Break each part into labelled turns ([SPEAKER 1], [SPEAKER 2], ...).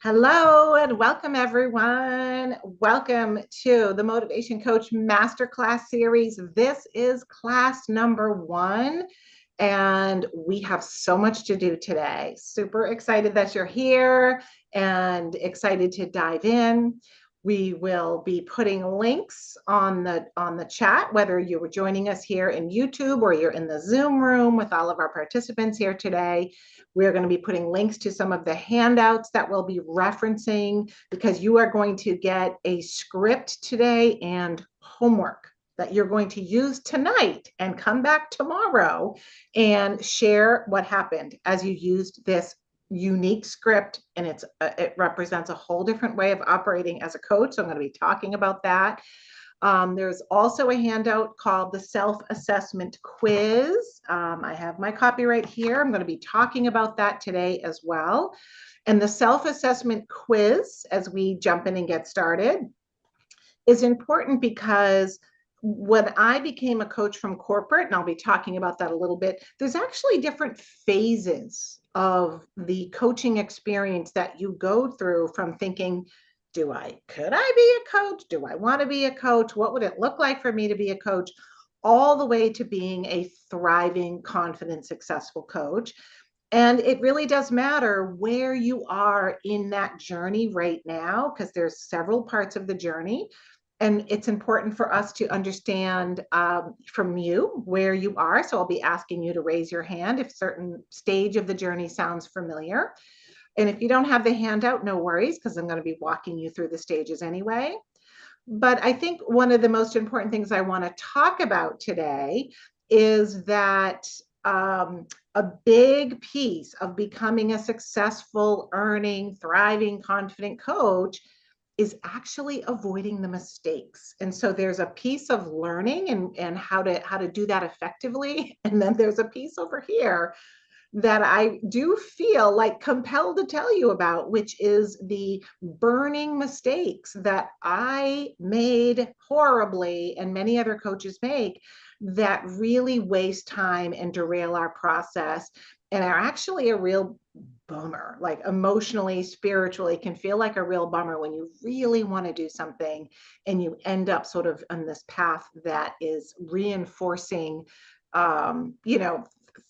[SPEAKER 1] Hello and welcome everyone. Welcome to the Motivation Coach Masterclass series. This is class number 1 and we have so much to do today. Super excited that you're here and excited to dive in. We will be putting links on the chat, whether you were joining us here in YouTube or you're in the Zoom room with all of our participants here today. We're going to be putting links to some of the handouts that we'll be referencing because you are going to get a script today and homework that you're going to use tonight and come back tomorrow and share what happened as you used this unique script, and it represents a whole different way of operating as a coach. So I'm going to be talking about that. There's also a handout called the self-assessment quiz. I have my copy right here. I'm going to be talking about that today as well. And the self-assessment quiz, as we jump in and get started, is important because when I became a coach from corporate, and I'll be talking about that a little bit, there's actually different phases of the coaching experience that you go through from thinking, could I be a coach? Do I want to be a coach? What would it look like for me to be a coach? All the way to being a thriving, confident, successful coach. And it really does matter where you are in that journey right now, because there's several parts of the journey. And it's important for us to understand from you where you are. So I'll be asking you to raise your hand if a certain stage of the journey sounds familiar. And if you don't have the handout, no worries, because I'm going to be walking you through the stages anyway. But I think one of the most important things I want to talk about today is that a big piece of becoming a successful, earning, thriving, confident coach is actually avoiding the mistakes. And so there's a piece of learning and how to do that effectively. And then there's a piece over here that I do feel like compelled to tell you about, which is the burning mistakes that I made horribly and many other coaches make that really waste time and derail our process and are actually a real bummer, like emotionally, spiritually, can feel like a real bummer when you really want to do something and you end up sort of on this path that is reinforcing,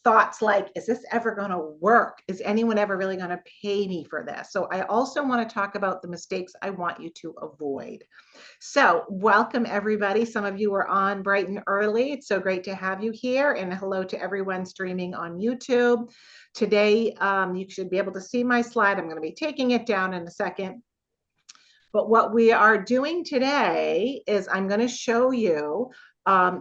[SPEAKER 1] thoughts like, is this ever going to work? Is anyone ever really going to pay me for this? So I also want to talk about the mistakes I want you to avoid. So welcome everybody. Some of you are on bright and early. It's so great to have you here, and hello to everyone streaming on YouTube. Today, you should be able to see my slide. I'm going to be taking it down in a second. But what we are doing today is I'm going to show you,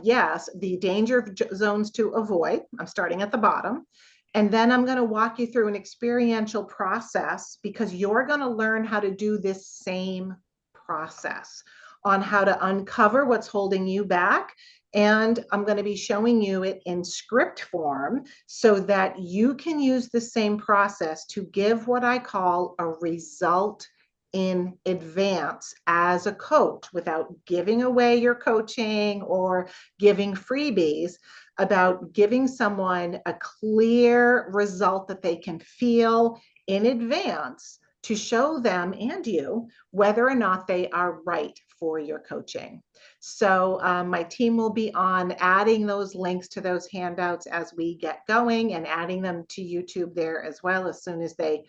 [SPEAKER 1] yes, the danger zones to avoid. I'm starting at the bottom. And then I'm going to walk you through an experiential process because you're going to learn how to do this same process on how to uncover what's holding you back. And I'm going to be showing you it in script form so that you can use the same process to give what I call a result in advance as a coach without giving away your coaching or giving freebies, about giving someone a clear result that they can feel in advance to show them and you whether or not they are right for your coaching. So my team will be on adding those links to those handouts as we get going and adding them to YouTube there as well as soon as they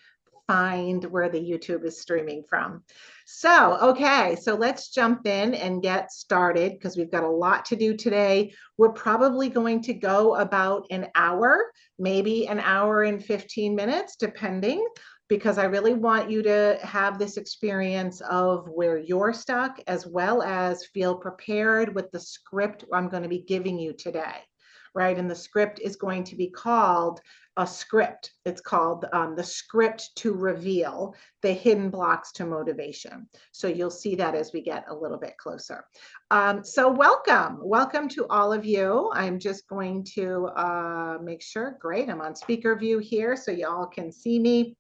[SPEAKER 1] find where the YouTube is streaming from. So, okay, so let's jump in and get started because we've got a lot to do today. We're probably going to go about an hour, maybe an hour and 15 minutes, depending, because I really want you to have this experience of where you're stuck, as well as feel prepared with the script I'm going to be giving you today. Right? And the script is going to be called a script. It's called the script to reveal the hidden blocks to motivation. So you'll see that as we get a little bit closer. So welcome to all of you. I'm just going to make sure, great, I'm on speaker view here so y'all can see me.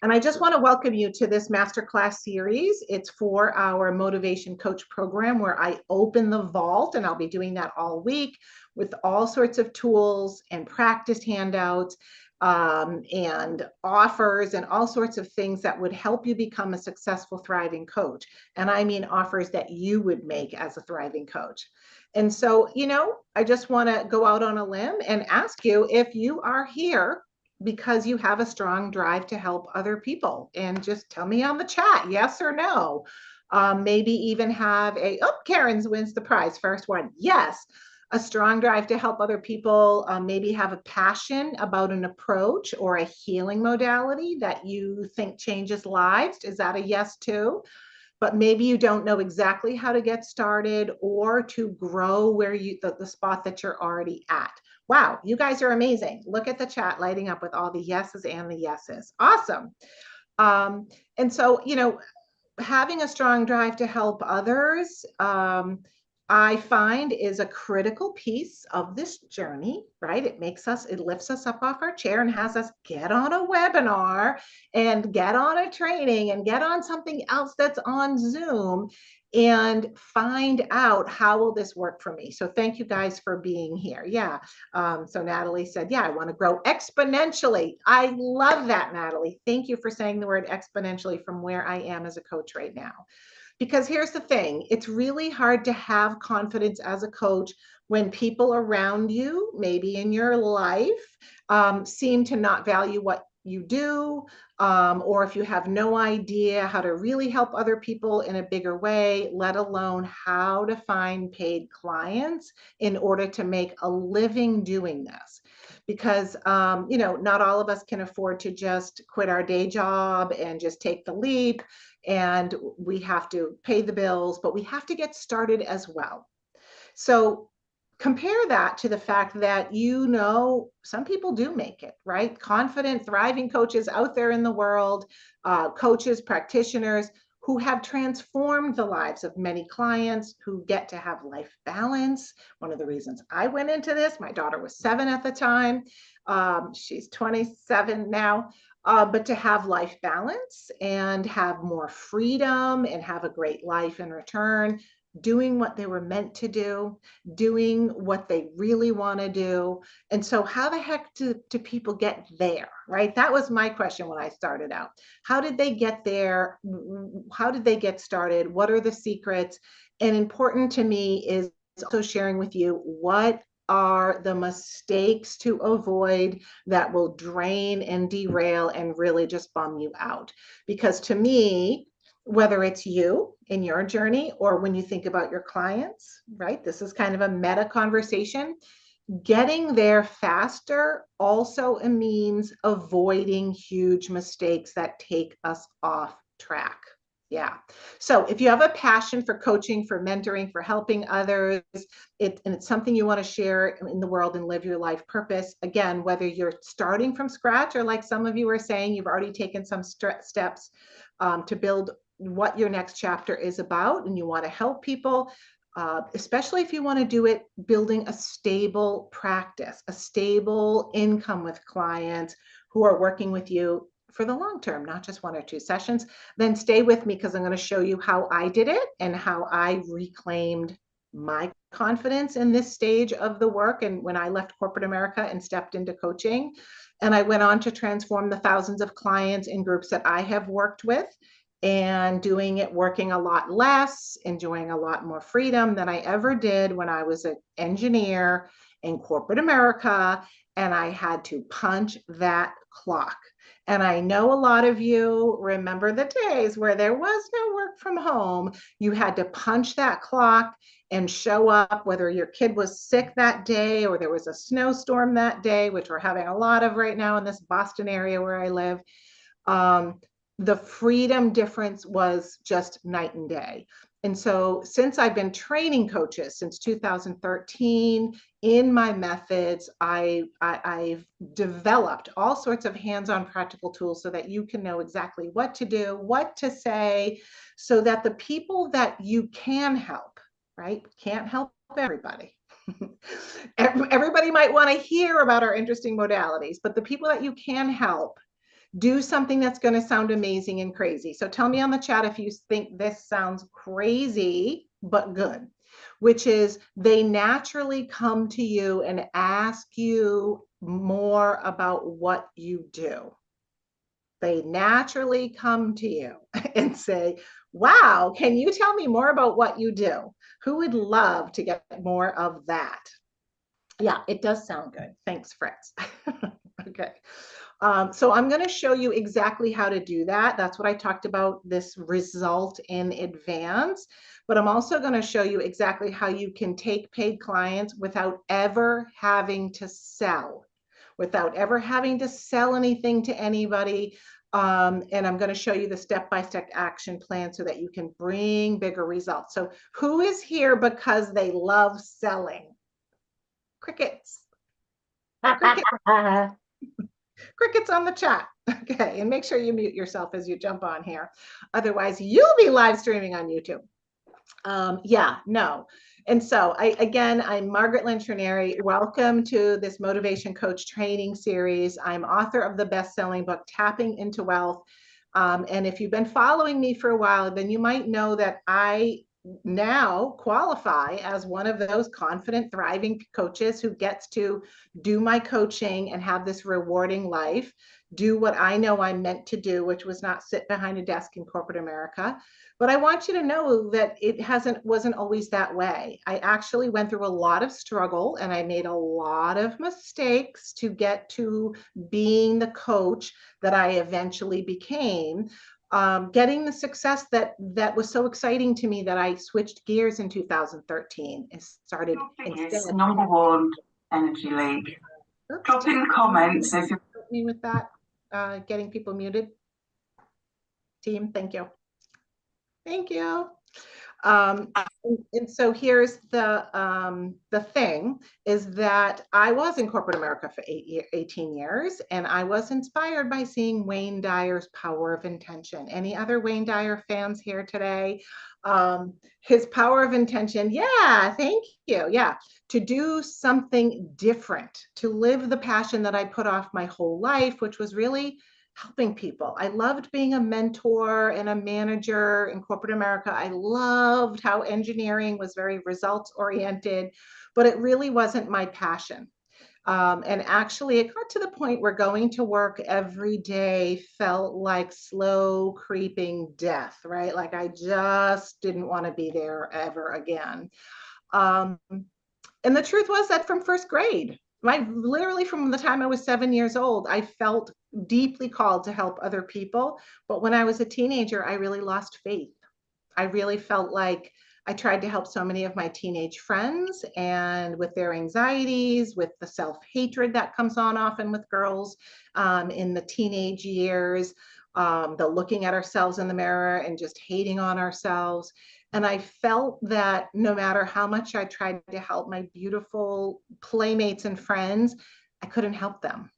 [SPEAKER 1] And I just want to welcome you to this masterclass series. It's for our Motivation Coach program where I open the vault, and I'll be doing that all week with all sorts of tools and practice handouts and offers and all sorts of things that would help you become a successful, thriving coach. And I mean offers that you would make as a thriving coach. And so, I just want to go out on a limb and ask you if you are here because you have a strong drive to help other people. And just tell me on the chat, yes or no. Maybe even have Karen's wins the prize. First one, yes. A strong drive to help other people, maybe have a passion about an approach or a healing modality that you think changes lives. Is that a yes too? But maybe you don't know exactly how to get started or to grow where the spot that you're already at. Wow, you guys are amazing. Look at the chat lighting up with all the yeses and the yeses. Awesome. And so, having a strong drive to help others, I find is a critical piece of this journey, right? It lifts us up off our chair and has us get on a webinar and get on a training and get on something else that's on Zoom and find out how will this work for me. So thank you guys for being here. Yeah. So Natalie said, yeah, I want to grow exponentially. I love that, Natalie. Thank you for saying the word exponentially from where I am as a coach right now. Because here's the thing, it's really hard to have confidence as a coach when people around you, maybe in your life, seem to not value what you do, or if you have no idea how to really help other people in a bigger way, let alone how to find paid clients in order to make a living doing this. Because, not all of us can afford to just quit our day job and just take the leap, and we have to pay the bills, but we have to get started as well. So compare that to the fact that, some people do make it, right? Confident, thriving coaches out there in the world, coaches, practitioners who have transformed the lives of many clients, who get to have life balance. One of the reasons I went into this, my daughter was 7 at the time. She's 27 now. But to have life balance and have more freedom and have a great life in return, doing what they were meant to do, doing what they really want to do. And so how the heck do people get there, right? That was my question when I started out. How did they get there? How did they get started? What are the secrets? And important to me is also sharing with you what are the mistakes to avoid that will drain and derail and really just bum you out. Because to me, whether it's you in your journey or when you think about your clients, right? This is kind of a meta conversation. Getting there faster also means avoiding huge mistakes that take us off track. Yeah. So if you have a passion for coaching, for mentoring, for helping others, and it's something you want to share in the world and live your life purpose, again, whether you're starting from scratch or like some of you are saying, you've already taken some steps to build what your next chapter is about and you want to help people, especially if you want to do it building a stable practice, a stable income with clients who are working with you for the long term, not just 1 or 2 sessions, then stay with me because I'm going to show you how I did it and how I reclaimed my confidence in this stage of the work. And when I left corporate America and stepped into coaching, and I went on to transform the thousands of clients in groups that I have worked with, and doing it, working a lot less, enjoying a lot more freedom than I ever did when I was an engineer in corporate America, and I had to punch that clock. And I know a lot of you remember the days where there was no work from home. You had to punch that clock and show up, whether your kid was sick that day or there was a snowstorm that day, which we're having a lot of right now in this Boston area where I live. The freedom difference was just night and day. And so since I've been training coaches since 2013 in my methods, I've developed all sorts of hands-on practical tools so that you can know exactly what to do, what to say, so that the people that you can help, right? Can't help everybody. Everybody might want to hear about our interesting modalities, but the people that you can help do something that's going to sound amazing and crazy. So tell me on the chat if you think this sounds crazy, but good, which is they naturally come to you and ask you more about what you do. They naturally come to you and say, wow, can you tell me more about what you do? Who would love to get more of that? Yeah, it does sound good. Thanks, Fritz. Okay. So I'm going to show you exactly how to do that. That's what I talked about, this result in advance. But I'm also going to show you exactly how you can take paid clients without ever having to sell, anything to anybody. And I'm going to show you the step-by-step action plan so that you can bring bigger results. So who is here because they love selling? Crickets. Crickets. Crickets on the chat. Okay, and make sure you mute yourself as you jump on here. Otherwise, you'll be live streaming on YouTube. Yeah, no. And so I'm Margaret Lynch Ranieri. Welcome to this Motivation Coach training series. I'm author of the best-selling book, Tapping into Wealth. And if you've been following me for a while, then you might know that I now qualify as one of those confident, thriving coaches who gets to do my coaching and have this rewarding life, do what I know I'm meant to do, which was not sit behind a desk in corporate America. But I want you to know that it wasn't always that way. I actually went through a lot of struggle and I made a lot of mistakes to get to being the coach that I eventually became. Getting the success that was so exciting to me that I switched gears in 2013 and started
[SPEAKER 2] instead. Number one Energy League. Drop in comments if you
[SPEAKER 1] help me with that. Getting people muted. Team, thank you. Thank you. And so here's the thing is that I was in corporate America for 18 years, and I was inspired by seeing Wayne Dyer's Power of Intention. Any other Wayne Dyer fans here today? His Power of Intention. Yeah, thank you. Yeah, to do something different, to live the passion that I put off my whole life, which was really helping people. I loved being a mentor and a manager in corporate America. I loved how engineering was very results oriented, but it really wasn't my passion. And actually, it got to the point where going to work every day felt like slow creeping death, right? Like I just didn't want to be there ever again. And the truth was that from first grade, literally from the time I was 7 years old, I felt deeply called to help other people. But when I was a teenager, I really lost faith. I really felt like I tried to help so many of my teenage friends and with their anxieties, with the self-hatred that comes on often with girls in the teenage years, the looking at ourselves in the mirror and just hating on ourselves. And I felt that no matter how much I tried to help my beautiful playmates and friends, I couldn't help them.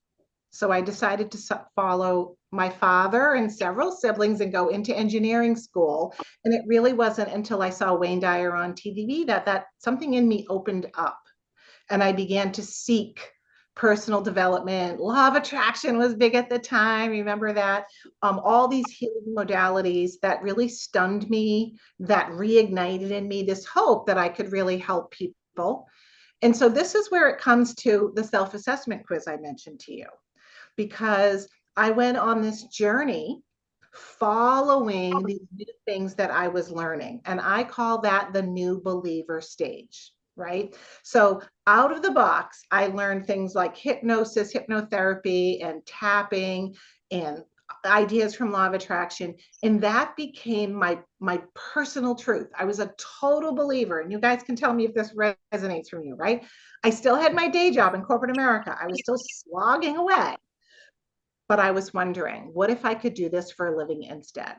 [SPEAKER 1] So I decided to follow my father and several siblings and go into engineering school. And it really wasn't until I saw Wayne Dyer on TV that something in me opened up and I began to seek personal development. Law of attraction was big at the time. Remember that? All these healing modalities that really stunned me, that reignited in me this hope that I could really help people. And so this is where it comes to the self-assessment quiz I mentioned to you, because I went on this journey following these new things that I was learning. And I call that the new believer stage, right? So out of the box, I learned things like hypnosis, hypnotherapy, and tapping, and ideas from law of attraction. And that became my personal truth. I was a total believer. And you guys can tell me if this resonates from you, right? I still had my day job in corporate America. I was still slogging away. But I was wondering, what if I could do this for a living instead?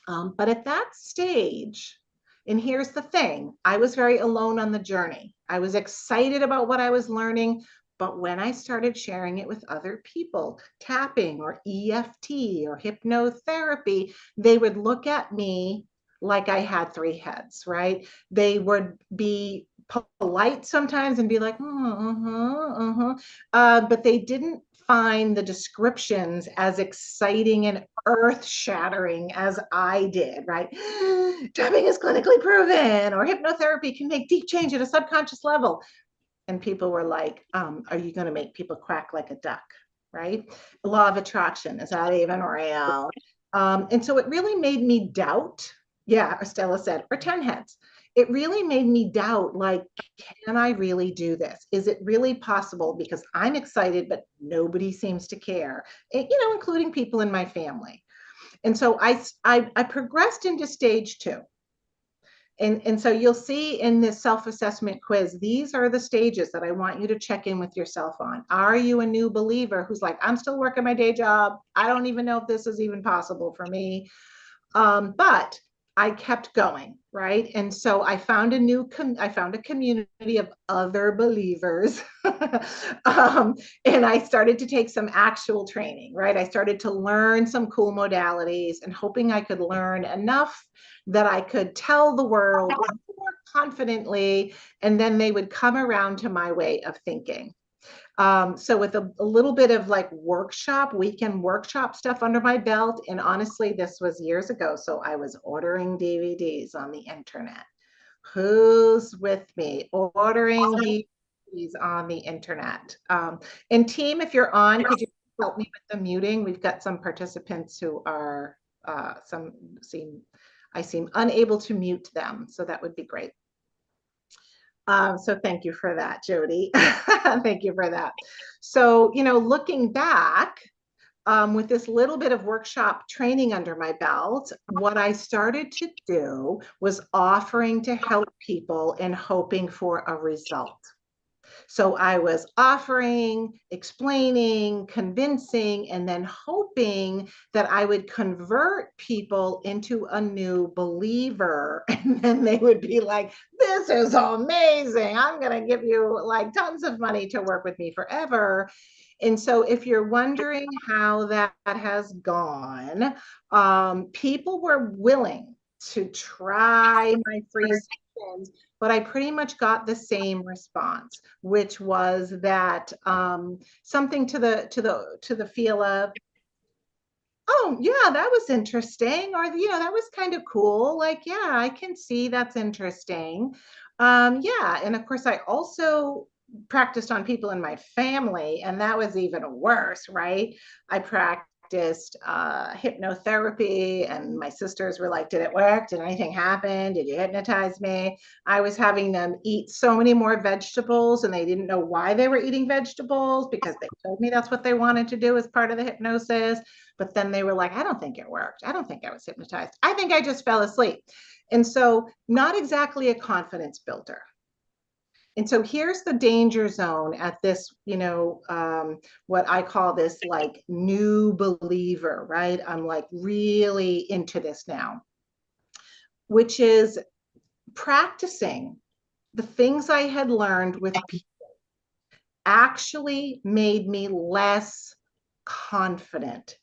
[SPEAKER 1] But at that stage, and here's the thing, I was very alone on the journey. I was excited about what I was learning, but when I started sharing it with other people, tapping or EFT or hypnotherapy, they would look at me like I had three heads, right? They would be polite sometimes and be like, but they didn't find the descriptions as exciting and earth shattering as I did, right? Tapping is clinically proven, or hypnotherapy can make deep change at a subconscious level. And people were like, are you going to make people quack like a duck? Right? Law of attraction, is that even real? And so it really made me doubt. Yeah, Estella said, or 10 heads. It really made me doubt, like, can I really do this? Is it really possible? Because I'm excited, but nobody seems to care, including people in my family. And so I progressed into stage 2. And so you'll see in this self-assessment quiz, these are the stages that I want you to check in with yourself on. Are you a new believer who's like, I'm still working my day job. I don't even know if this is even possible for me. But I kept going, right? And so I found I found a community of other believers. And I started to take some actual training, right? I started to learn some cool modalities and hoping I could learn enough that I could tell the world more confidently, and then they would come around to my way of thinking. So with a little bit of like weekend workshop stuff under my belt, and honestly, this was years ago, so I was ordering DVDs on the internet. Who's with me? Ordering DVDs on the internet. And team, if you're on, could you help me with the muting? We've got some participants who are I seem unable to mute them, so that would be great. So thank you for that, Jody. Thank you for that. So, looking back, with this little bit of workshop training under my belt, what I started to do was offering to help people and hoping for a result. So I was offering, explaining, convincing, and then hoping that I would convert people into a new believer. And then they would be like, this is amazing. I'm going to give you like tons of money to work with me forever. And so if you're wondering how that has gone, people were willing to try my free sessions, but I pretty much got the same response, which was that something to the feel of, oh yeah, that was interesting, or that was kind of cool. Like, yeah, I can see that's interesting. Yeah, and of course, I also practiced on people in my family, and that was even worse, right? I practiced hypnotherapy, and my sisters were like, did it work? Did anything happen? Did you hypnotize me? I was having them eat so many more vegetables, and they didn't know why they were eating vegetables because they told me that's what they wanted to do as part of the hypnosis. But then they were like, I don't think it worked. I don't think I was hypnotized. I think I just fell asleep. And so, not exactly a confidence builder. And so here's the danger zone at this, what I call this like new believer, right? I'm like really into this now, which is practicing the things I had learned with people actually made me less confident.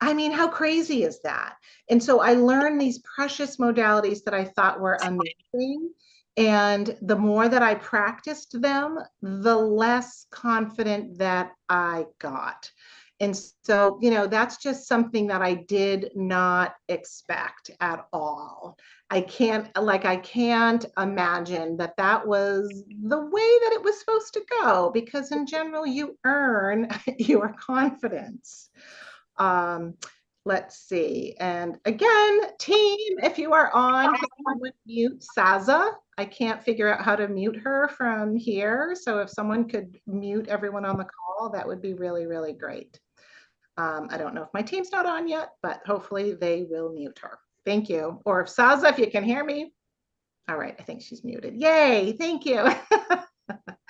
[SPEAKER 1] I mean, how crazy is that? And so I learned these precious modalities that I thought were amazing. And the more that I practiced them, the less confident that I got. And so, that's just something that I did not expect at all. I can't imagine that that was the way that it was supposed to go, because in general, you earn your confidence. Um, let's see. And again, team, if you are on, can someone mute Saza? I can't figure out how to mute her from here. So if someone could mute everyone on the call, that would be really, really great. I don't know if my team's not on yet, but hopefully they will mute her. Thank you. Or if Saza, if you can hear me. All right, I think she's muted. Yay, thank you.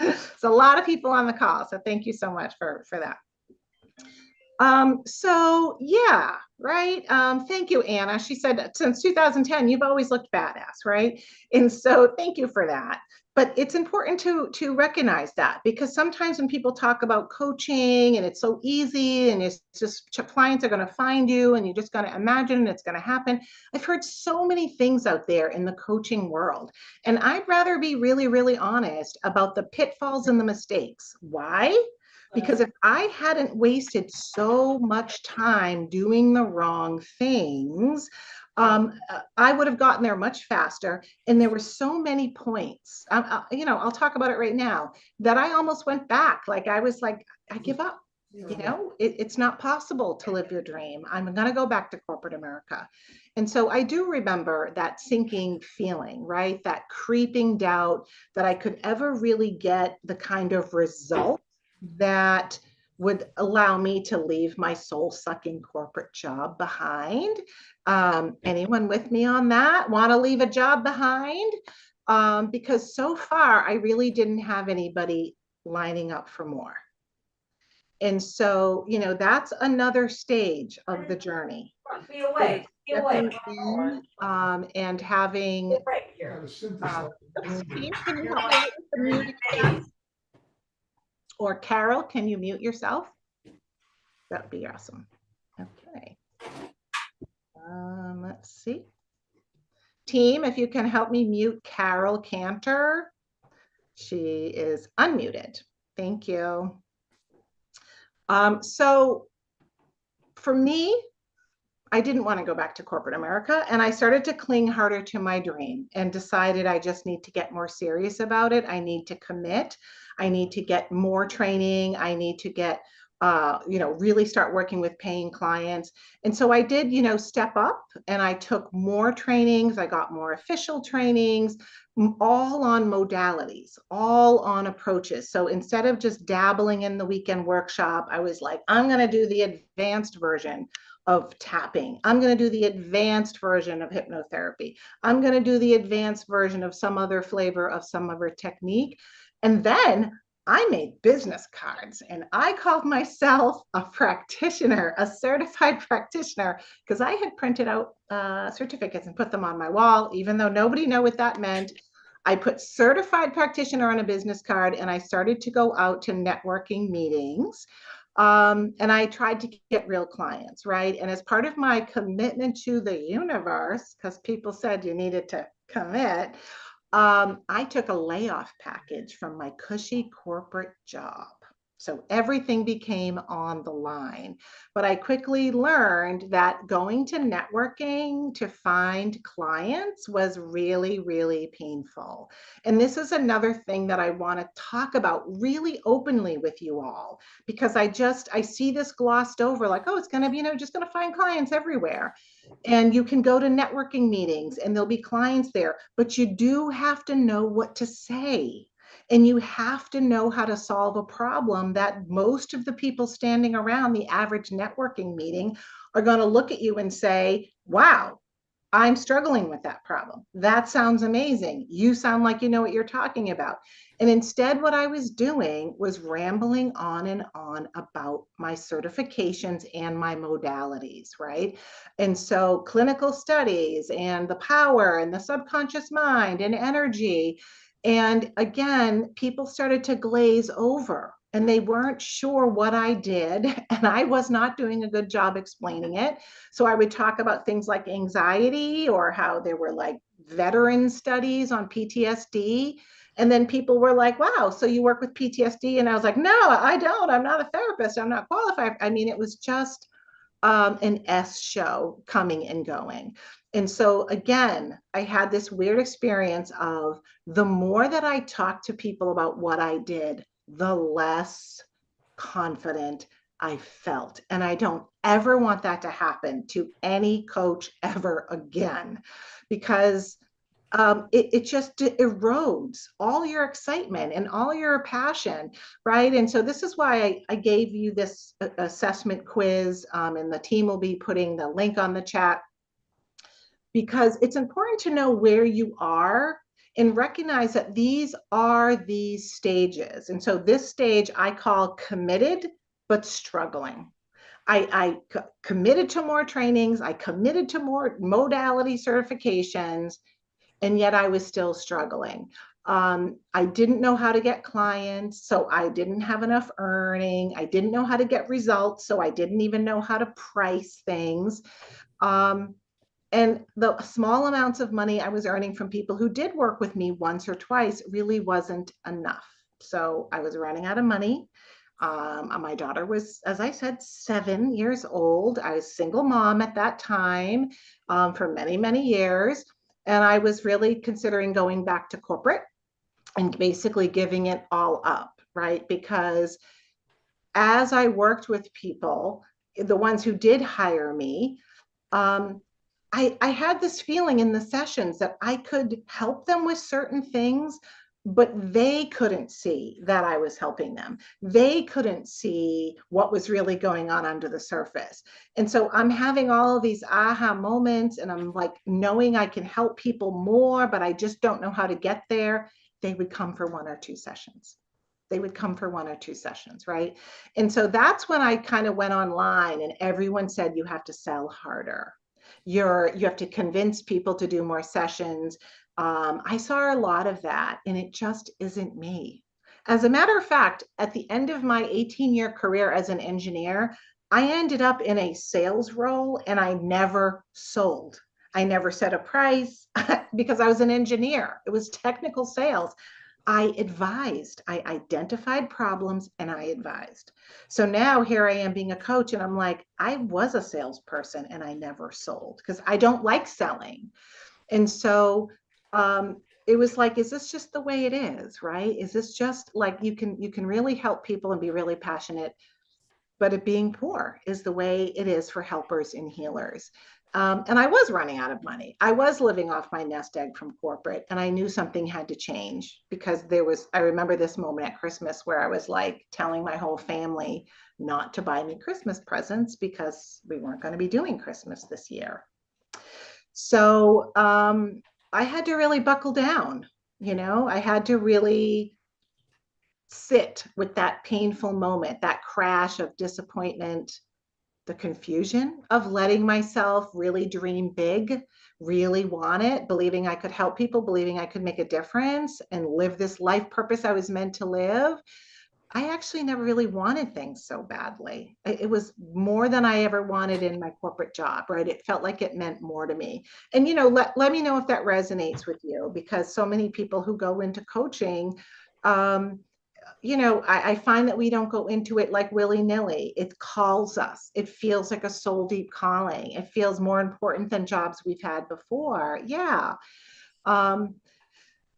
[SPEAKER 1] It's a lot of people on the call, so thank you so much for that. So yeah, right. Thank you, Anna. She said, since 2010, you've always looked badass, right? And so thank you for that. But it's important to recognize that, because sometimes when people talk about coaching and it's so easy and it's just clients are going to find you and you're just going to imagine it's going to happen. I've heard so many things out there in the coaching world, and I'd rather be really, really honest about the pitfalls and the mistakes. Why? Because if I hadn't wasted so much time doing the wrong things, I would have gotten there much faster. And there were so many points, I'll talk about it right now, that I almost went back. Like I was like, I give up. It's not possible to live your dream. I'm going to go back to corporate America. And so I do remember that sinking feeling, right? That creeping doubt that I could ever really get the kind of result that would allow me to leave my soul sucking corporate job behind. Anyone with me on that? Want to leave a job behind? Because so far, I really didn't have anybody lining up for more. And so, that's another stage of the journey.
[SPEAKER 2] Be
[SPEAKER 1] Is
[SPEAKER 2] away. Be away.
[SPEAKER 1] stepping in and having,
[SPEAKER 3] Synthesize.
[SPEAKER 1] Steve, can you help me out with the muting stuff? Or Carol, can you mute yourself? That would be awesome. Okay. Let's see. Team, if you can help me mute Carol Cantor. She is unmuted. Thank you. So for me, I didn't want to go back to corporate America, and I started to cling harder to my dream and decided I just need to get more serious about it. I need to commit. I need to get more training. I need to get, really start working with paying clients. And so I did, step up, and I took more trainings. I got more official trainings, all on modalities, all on approaches. So instead of just dabbling in the weekend workshop, I was like, I'm going to do the advanced version of tapping. I'm going to do the advanced version of hypnotherapy. I'm going to do the advanced version of some other flavor of some other technique. And then I made business cards, and I called myself a practitioner, a certified practitioner, because I had printed out certificates and put them on my wall, even though nobody knew what that meant. I put certified practitioner on a business card, and I started to go out to networking meetings. And I tried to get real clients, right? And as part of my commitment to the universe, because people said you needed to commit, I took a layoff package from my cushy corporate job. So everything became on the line. But I quickly learned that going to networking to find clients was really, really painful. And this is another thing that I want to talk about really openly with you all, because I see this glossed over like, oh, it's going to be, just going to find clients everywhere. And you can go to networking meetings and there'll be clients there, but you do have to know what to say. And you have to know how to solve a problem that most of the people standing around the average networking meeting are going to look at you and say, wow, I'm struggling with that problem. That sounds amazing. You sound like you know what you're talking about. And instead, what I was doing was rambling on and on about my certifications and my modalities, right? And so, clinical studies and the power and the subconscious mind and energy. And again, people started to glaze over and they weren't sure what I did. And I was not doing a good job explaining it. So I would talk about things like anxiety or how there were like veteran studies on PTSD. And then people were like, wow, so you work with PTSD? And I was like, no, I don't. I'm not a therapist. I'm not qualified. I mean, it was just an S show coming and going. And so, again, I had this weird experience of the more that I talked to people about what I did, the less confident I felt. And I don't ever want that to happen to any coach ever again, because it just erodes all your excitement and all your passion, right? And so this is why I gave you this assessment quiz, and the team will be putting the link on the chat, because it's important to know where you are and recognize that these are these stages. And so this stage I call committed but struggling. I committed to more trainings, I committed to more modality certifications, and yet I was still struggling. I didn't know how to get clients, so I didn't have enough earning. I didn't know how to get results, so I didn't even know how to price things. And the small amounts of money I was earning from people who did work with me once or twice really wasn't enough. So I was running out of money. My daughter was, as I said, 7 years old. I was a single mom at that time for many, many years. And I was really considering going back to corporate and basically giving it all up, right? Because as I worked with people, the ones who did hire me, um, I had this feeling in the sessions that I could help them with certain things, but they couldn't see that I was helping them. They couldn't see what was really going on under the surface. And so I'm having all of these aha moments, and I'm like knowing I can help people more, but I just don't know how to get there. They would come for 1 or 2 sessions. They would come for 1 or 2 sessions, right? And so that's when I kind of went online and everyone said you have to sell harder. You have to convince people to do more sessions. I saw a lot of that, and it just isn't me. As a matter of fact, at the end of my 18-year career as an engineer, I ended up in a sales role and I never sold. I never set a price because I was an engineer. It was technical sales. I advised, I identified problems and I advised. So now here I am being a coach, and I'm like, I was a salesperson and I never sold because I don't like selling. And so it was like, is this just the way it is, right? Is this just like you can really help people and be really passionate, but it being poor is the way it is for helpers and healers. And I was running out of money. I was living off my nest egg from corporate, and I knew something had to change because I remember this moment at Christmas where I was like telling my whole family not to buy me Christmas presents because we weren't going to be doing Christmas this year. So I had to really buckle down. I had to really sit with that painful moment, that crash of disappointment, the confusion of letting myself really dream big, really want it, believing I could help people, believing I could make a difference and live this life purpose I was meant to live. I actually never really wanted things so badly. It was more than I ever wanted in my corporate job, right? It felt like it meant more to me. And, let me know if that resonates with you, because so many people who go into coaching, um, I find that we don't go into it like willy-nilly. It calls us. It feels like a soul deep calling. It feels more important than jobs we've had before. Yeah. Um,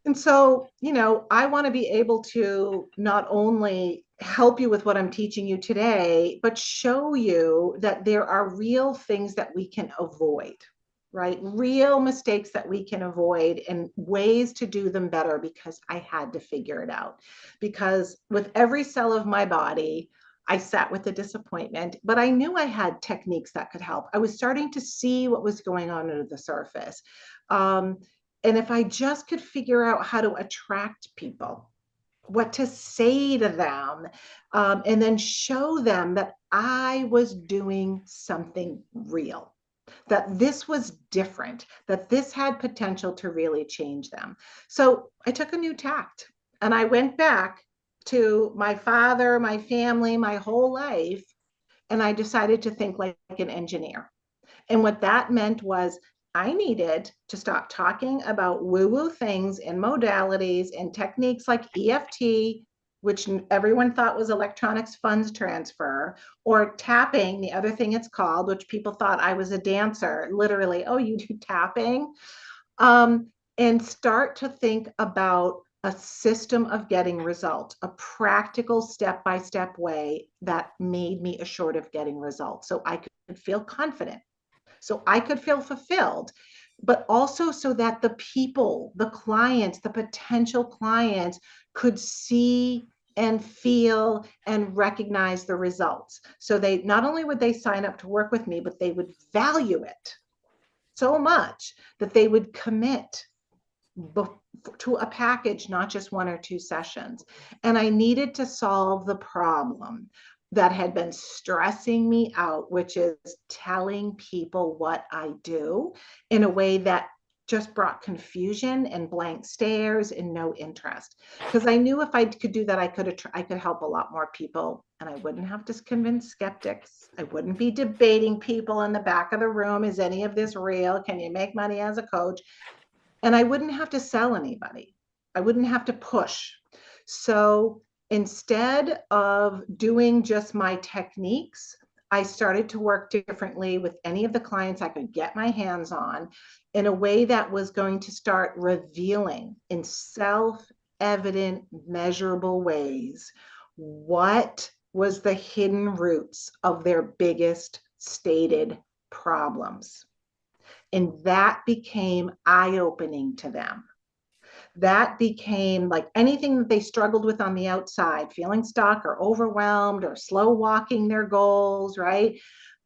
[SPEAKER 1] and so, I want to be able to not only help you with what I'm teaching you today, but show you that there are real things that we can avoid, right? Real mistakes that we can avoid and ways to do them better, because I had to figure it out. Because with every cell of my body, I sat with the disappointment, but I knew I had techniques that could help. I was starting to see what was going on under the surface. Um, and if I just could figure out how to attract people, what to say to them, and then show them that I was doing something real, that this was different, that this had potential to really change them. So I took a new tact and I went back to my father, my family, my whole life, and I decided to think like an engineer. And what that meant was I needed to stop talking about woo woo things and modalities and techniques like EFT, which everyone thought was electronics funds transfer, or tapping, the other thing it's called, which people thought I was a dancer. Literally, oh, you do tapping? Um, and start to think about a system of getting results, a practical step by step way that made me assured of getting results so I could feel confident, so I could feel fulfilled, but also so that the people, the clients, the potential clients could see and feel and recognize the results. So they not only would they sign up to work with me, but they would value it so much that they would commit to a package, not just 1 or 2 sessions. And I needed to solve the problem that had been stressing me out, which is telling people what I do in a way that just brought confusion and blank stares and no interest. Because I knew if I could do that, I could help a lot more people, and I wouldn't have to convince skeptics. I wouldn't be debating people in the back of the room. Is any of this real? Can you make money as a coach? And I wouldn't have to sell anybody. I wouldn't have to push. So instead of doing just my techniques, I started to work differently with any of the clients I could get my hands on in a way that was going to start revealing in self-evident, measurable ways what was the hidden roots of their biggest stated problems. And that became eye-opening to them. That became like anything that they struggled with on the outside, feeling stuck or overwhelmed or slow walking their goals, right?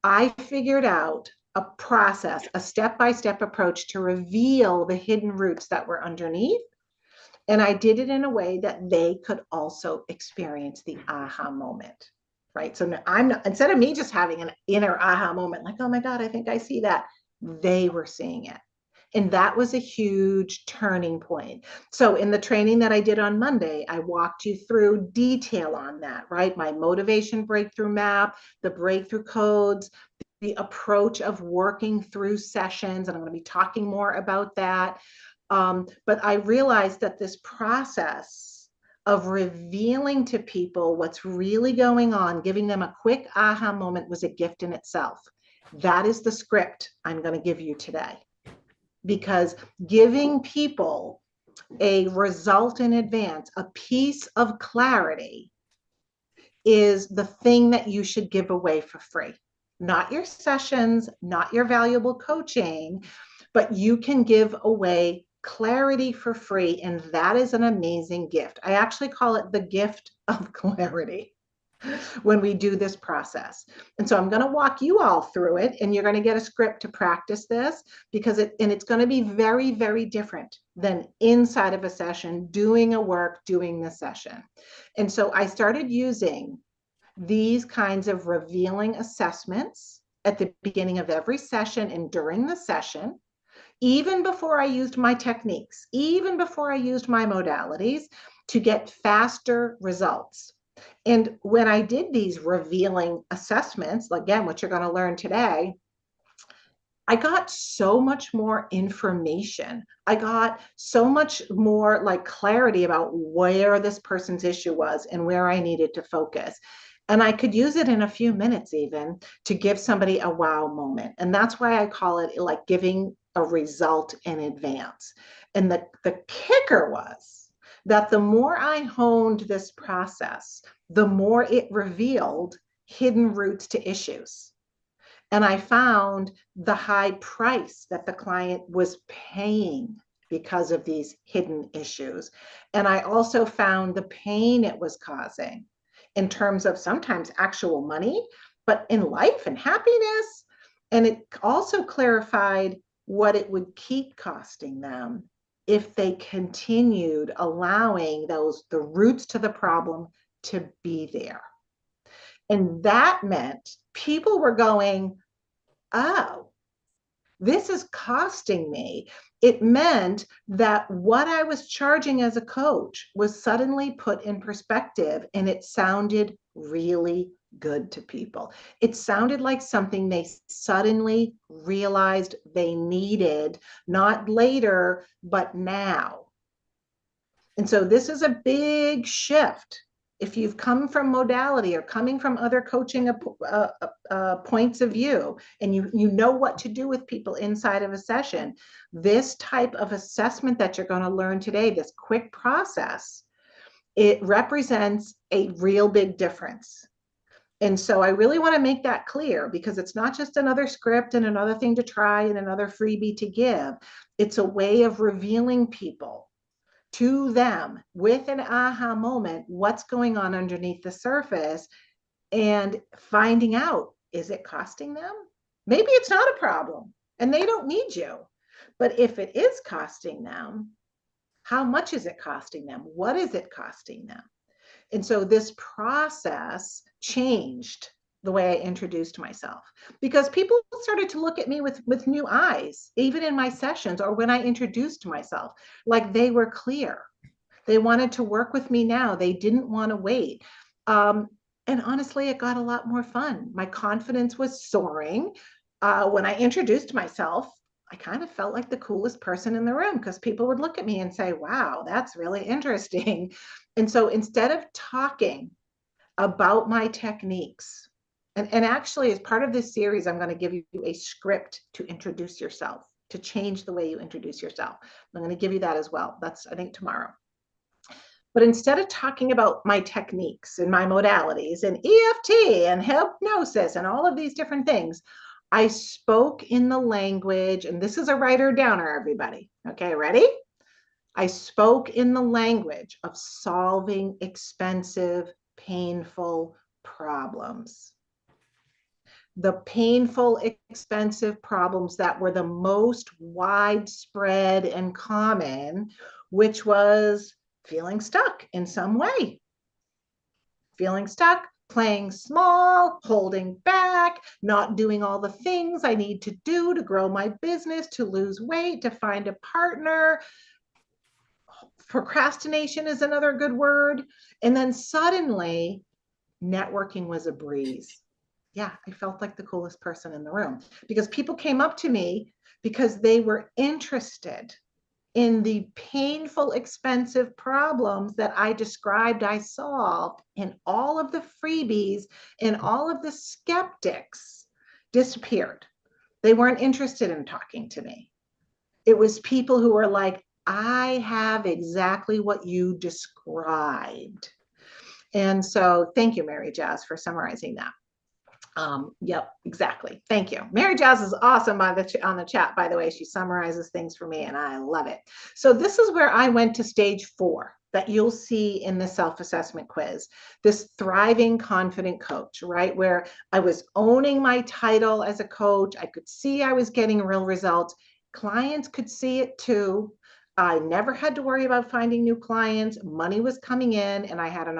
[SPEAKER 1] I figured out a process, a step-by-step approach to reveal the hidden roots that were underneath. And I did it in a way that they could also experience the aha moment, right? So I'm not, instead of me just having an inner aha moment, like, oh my God, I think I see that, they were seeing it. And that was a huge turning point. So in the training that I did on Monday, I walked you through detail on that, right? My motivation breakthrough map, the breakthrough codes, the approach of working through sessions. And I'm going to be talking more about that. But I realized that this process of revealing to people what's really going on, giving them a quick aha moment, was a gift in itself. That is the script I'm going to give you today. Because giving people a result in advance, a piece of clarity, is the thing that you should give away for free. Not your sessions, not your valuable coaching, but you can give away clarity for free. And that is an amazing gift. I actually call it the gift of clarity when we do this process. And so I'm going to walk you all through it, and you're going to get a script to practice this, because it's going to be very, very different than inside of a session, doing a work, doing the session. And so I started using these kinds of revealing assessments at the beginning of every session and during the session, even before I used my techniques, even before I used my modalities, to get faster results. And when I did these revealing assessments, again, what you're going to learn today, I got so much more information. I got so much more like clarity about where this person's issue was and where I needed to focus. And I could use it in a few minutes even to give somebody a wow moment. And that's why I call it like giving a result in advance. And the kicker was that the more I honed this process, the more it revealed hidden roots to issues. And I found the high price that the client was paying because of these hidden issues. And I also found the pain it was causing in terms of sometimes actual money, but in life and happiness. And it also clarified what it would keep costing them if they continued allowing the roots to the problem to be there. And that meant people were going, oh, this is costing me. It meant that what I was charging as a coach was suddenly put in perspective, and it sounded really good to people. It sounded like something they suddenly realized they needed, not later, but now. And so this is a big shift. If you've come from modality or coming from other coaching points of view, and you know what to do with people inside of a session, this type of assessment that you're going to learn today, this quick process, it represents a real big difference. And so I really want to make that clear, because it's not just another script and another thing to try and another freebie to give. It's a way of revealing people to them with an aha moment, what's going on underneath the surface, and finding out, is it costing them? Maybe it's not a problem and they don't need you. But if it is costing them, how much is it costing them? What is it costing them? And so this process changed the way I introduced myself, because people started to look at me with new eyes, even in my sessions or when I introduced myself, like they were clear. They wanted to work with me now. They didn't want to wait. And honestly, it got a lot more fun. My confidence was soaring when I introduced myself. I kind of felt like the coolest person in the room because people would look at me and say, wow, that's really interesting. And so instead of talking about my techniques, and actually, as part of this series, I'm going to give you a script to introduce yourself, to change the way you introduce yourself. I'm going to give you that as well. That's, I think, tomorrow. But instead of talking about my techniques and my modalities and EFT and hypnosis and all of these different things, I spoke in the language, and this is a writer downer, everybody. Okay, ready? I spoke in the language of solving expensive, painful problems. The painful, expensive problems that were the most widespread and common, which was feeling stuck in some way, feeling stuck, playing small, holding back, not doing all the things I need to do to grow my business, to lose weight, to find a partner. Procrastination is another good word. And then suddenly, networking was a breeze. Yeah, I felt like the coolest person in the room because people came up to me because they were interested in the painful, expensive problems that I described I solved, and all of the freebies and all of the skeptics disappeared. They weren't interested in talking to me. It was people who were like, I have exactly what you described. And so thank you, Mary Jazz, for summarizing that. Yep, exactly. Thank you. Mary Jazz is awesome on the chat, by the way. She summarizes things for me and I love it. So this is where I went to stage 4 that you'll see in the self-assessment quiz, this thriving, confident coach, right? Where I was owning my title as a coach. I could see I was getting real results. Clients could see it too. I never had to worry about finding new clients. Money was coming in and I had an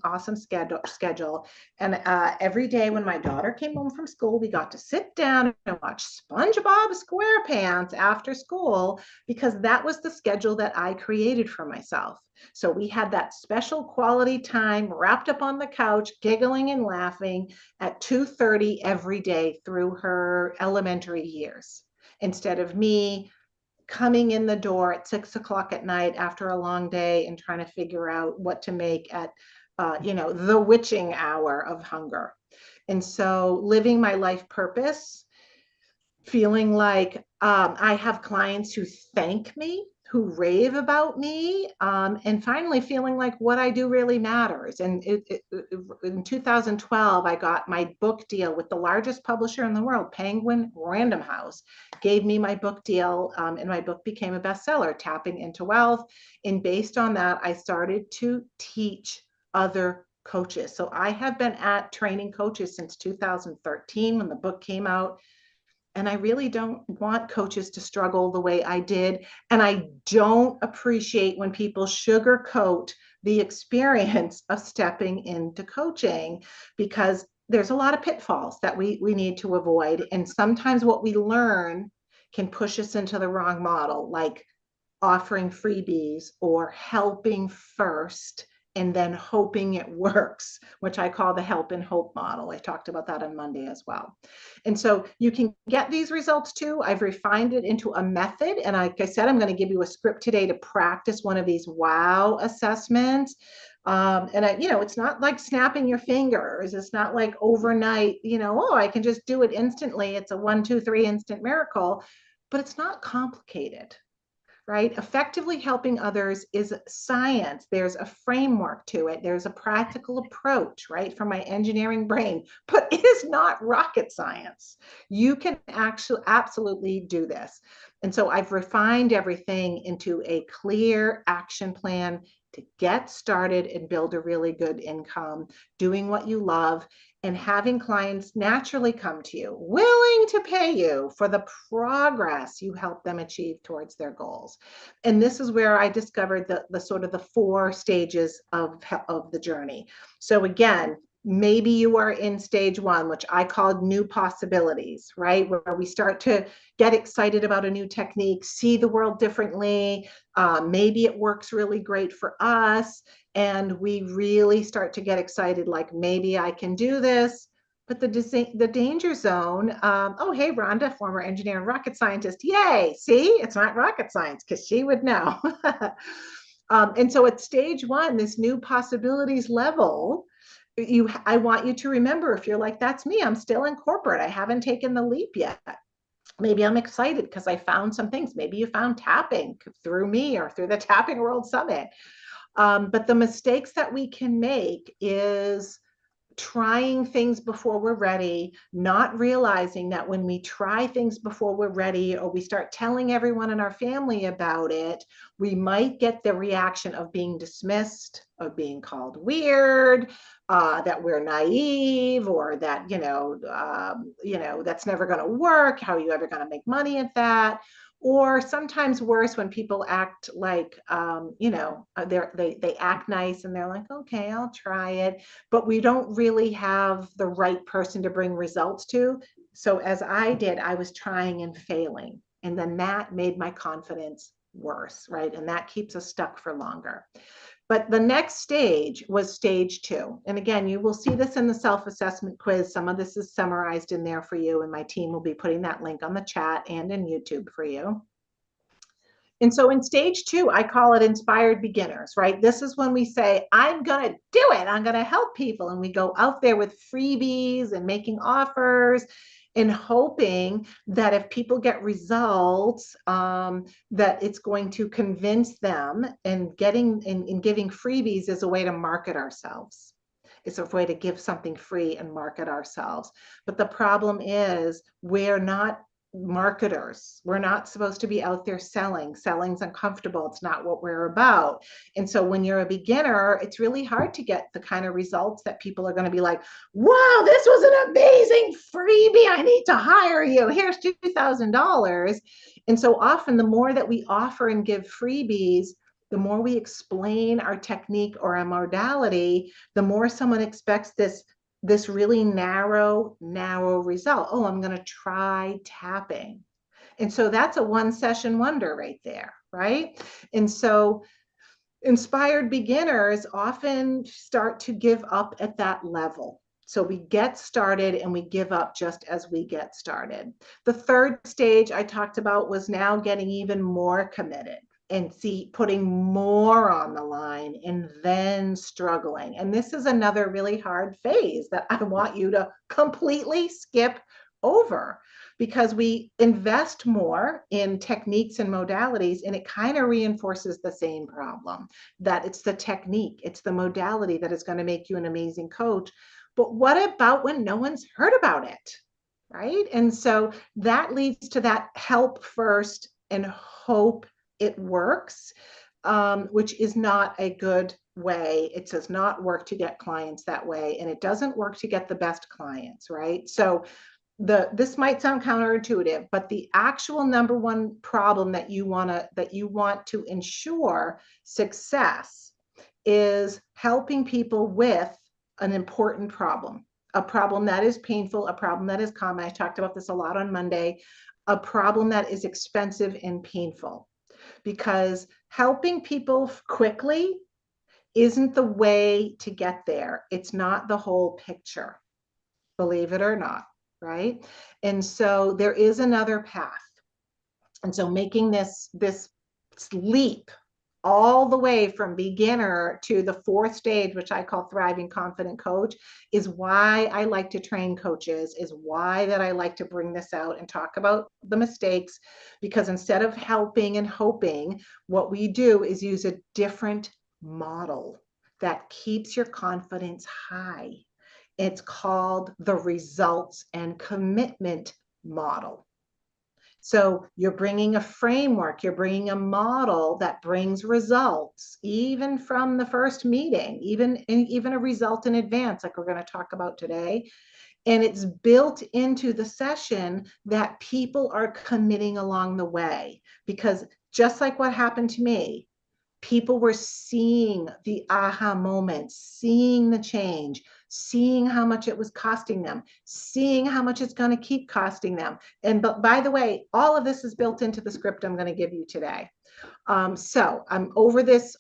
[SPEAKER 1] awesome schedule. And every day when my daughter came home from school, we got to sit down and watch SpongeBob SquarePants after school because that was the schedule that I created for myself. So we had that special quality time wrapped up on the couch, giggling and laughing at 2:30 every day through her elementary years, instead of me coming in the door at 6 o'clock at night after a long day and trying to figure out what to make at the witching hour of hunger. And so living my life purpose, feeling like I have clients who thank me, who rave about me, and finally feeling like what I do really matters. And in 2012, I got my book deal with the largest publisher in the world, Penguin Random House, gave me my book deal, and my book became a bestseller, Tapping into Wealth. And based on that, I started to teach other coaches. So I have been at training coaches since 2013 when the book came out. And I really don't want coaches to struggle the way I did. And I don't appreciate when people sugarcoat the experience of stepping into coaching because there's a lot of pitfalls that we need to avoid. And sometimes what we learn can push us into the wrong model, like offering freebies or helping first and then hoping it works, which I call the help and hope model. I talked about that on Monday as well. And so you can get these results too. I've refined it into a method. And like I said, I'm going to give you a script today to practice one of these wow assessments. It's not like snapping your fingers. It's not like overnight, oh, I can just do it instantly. It's a 1, 2, 3 instant miracle, but it's not complicated, right? Effectively helping others is science. There's a framework to it. There's a practical approach, right, from my engineering brain, but it is not rocket science. You can actually absolutely do this. And so I've refined everything into a clear action plan to get started and build a really good income, doing what you love, and having clients naturally come to you, willing to pay you for the progress you help them achieve towards their goals. And this is where I discovered the sort of the 4 stages of the journey. So again, maybe you are in stage 1, which I called new possibilities, right? Where we start to get excited about a new technique, see the world differently. Maybe it works really great for us. And we really start to get excited, like maybe I can do this, But the danger zone, oh, hey, Rhonda, former engineer and rocket scientist. Yay. See, it's not rocket science because she would know. And so at stage one, this new possibilities level, I want you to remember, if you're like, that's me, I'm still in corporate, I haven't taken the leap yet. Maybe I'm excited because I found some things. Maybe you found tapping through me or through the Tapping World Summit. But the mistakes that we can make is trying things before we're ready, not realizing that when we try things before we're ready, or we start telling everyone in our family about it, we might get the reaction of being dismissed, of being called weird, that we're naive, or that that's never going to work. How are you ever going to make money at that? Or sometimes worse, when people act like they act nice and they're like, okay, I'll try it, but we don't really have the right person to bring results to. So as I did, I was trying and failing, and then that made my confidence worse, right? And that keeps us stuck for longer. But the next stage was stage 2. And again, you will see this in the self-assessment quiz. Some of this is summarized in there for you, and my team will be putting that link on the chat and in YouTube for you. And so in stage 2, I call it inspired beginners, right? This is when we say, I'm going to do it. I'm going to help people. And we go out there with freebies and making offers and hoping that if people get results, that it's going to convince them, and giving freebies is a way to market ourselves. It's a way to give something free and market ourselves. But the problem is we're not marketers. We're not supposed to be out there selling. Selling's uncomfortable. It's not what we're about. And so when you're a beginner, it's really hard to get the kind of results that people are going to be like, wow, this was an amazing freebie. I need to hire you. Here's $2,000. And so often the more that we offer and give freebies, the more we explain our technique or our modality, the more someone expects this really narrow result. Oh, I'm going to try tapping. And so that's a one session wonder right there, right? And so inspired beginners often start to give up at that level. So we get started and we give up just as we get started. The third stage I talked about was now getting even more committed and putting more on the line and then struggling. And this is another really hard phase that I want you to completely skip over, because we invest more in techniques and modalities, and it kind of reinforces the same problem, that it's the technique, it's the modality that is going to make you an amazing coach. But what about when no one's heard about it, right? And so that leads to that help first and hope it works, which is not a good way. It does not work to get clients that way, and it doesn't work to get the best clients, right? So this might sound counterintuitive, but the actual number one problem that you want to ensure success is helping people with an important problem, a problem that is painful, a problem that is common. I talked about this a lot on Monday, a problem that is expensive and painful. Because helping people quickly isn't the way to get there. It's not the whole picture, believe it or not, right? And so there is another path. And so making this leap all the way from beginner to the fourth stage, which I call thriving confident coach, is why I like to train coaches, is why that I like to bring this out and talk about the mistakes, because instead of helping and hoping, what we do is use a different model that keeps your confidence high. It's called the results and commitment model. So you're bringing a framework, you're bringing a model that brings results, even from the first meeting, even a result in advance, like we're going to talk about today. And it's built into the session that people are committing along the way, because just like what happened to me, people were seeing the aha moments, seeing the change, seeing how much it was costing them, seeing how much it's going to keep costing them. And but by the way, all of this is built into the script I'm going to give you today. So I'm over this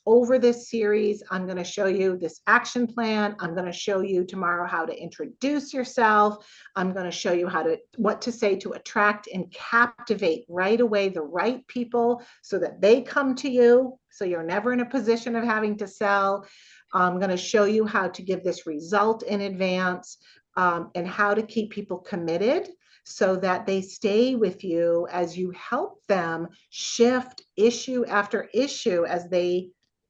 [SPEAKER 1] series. I'm going to show you this action plan. I'm going to show you tomorrow how to introduce yourself. I'm going to show you what to say to attract and captivate right away the right people so that they come to you. So you're never in a position of having to sell. I'm going to show you how to give this result in advance, and how to keep people committed so that they stay with you as you help them shift issue after issue as they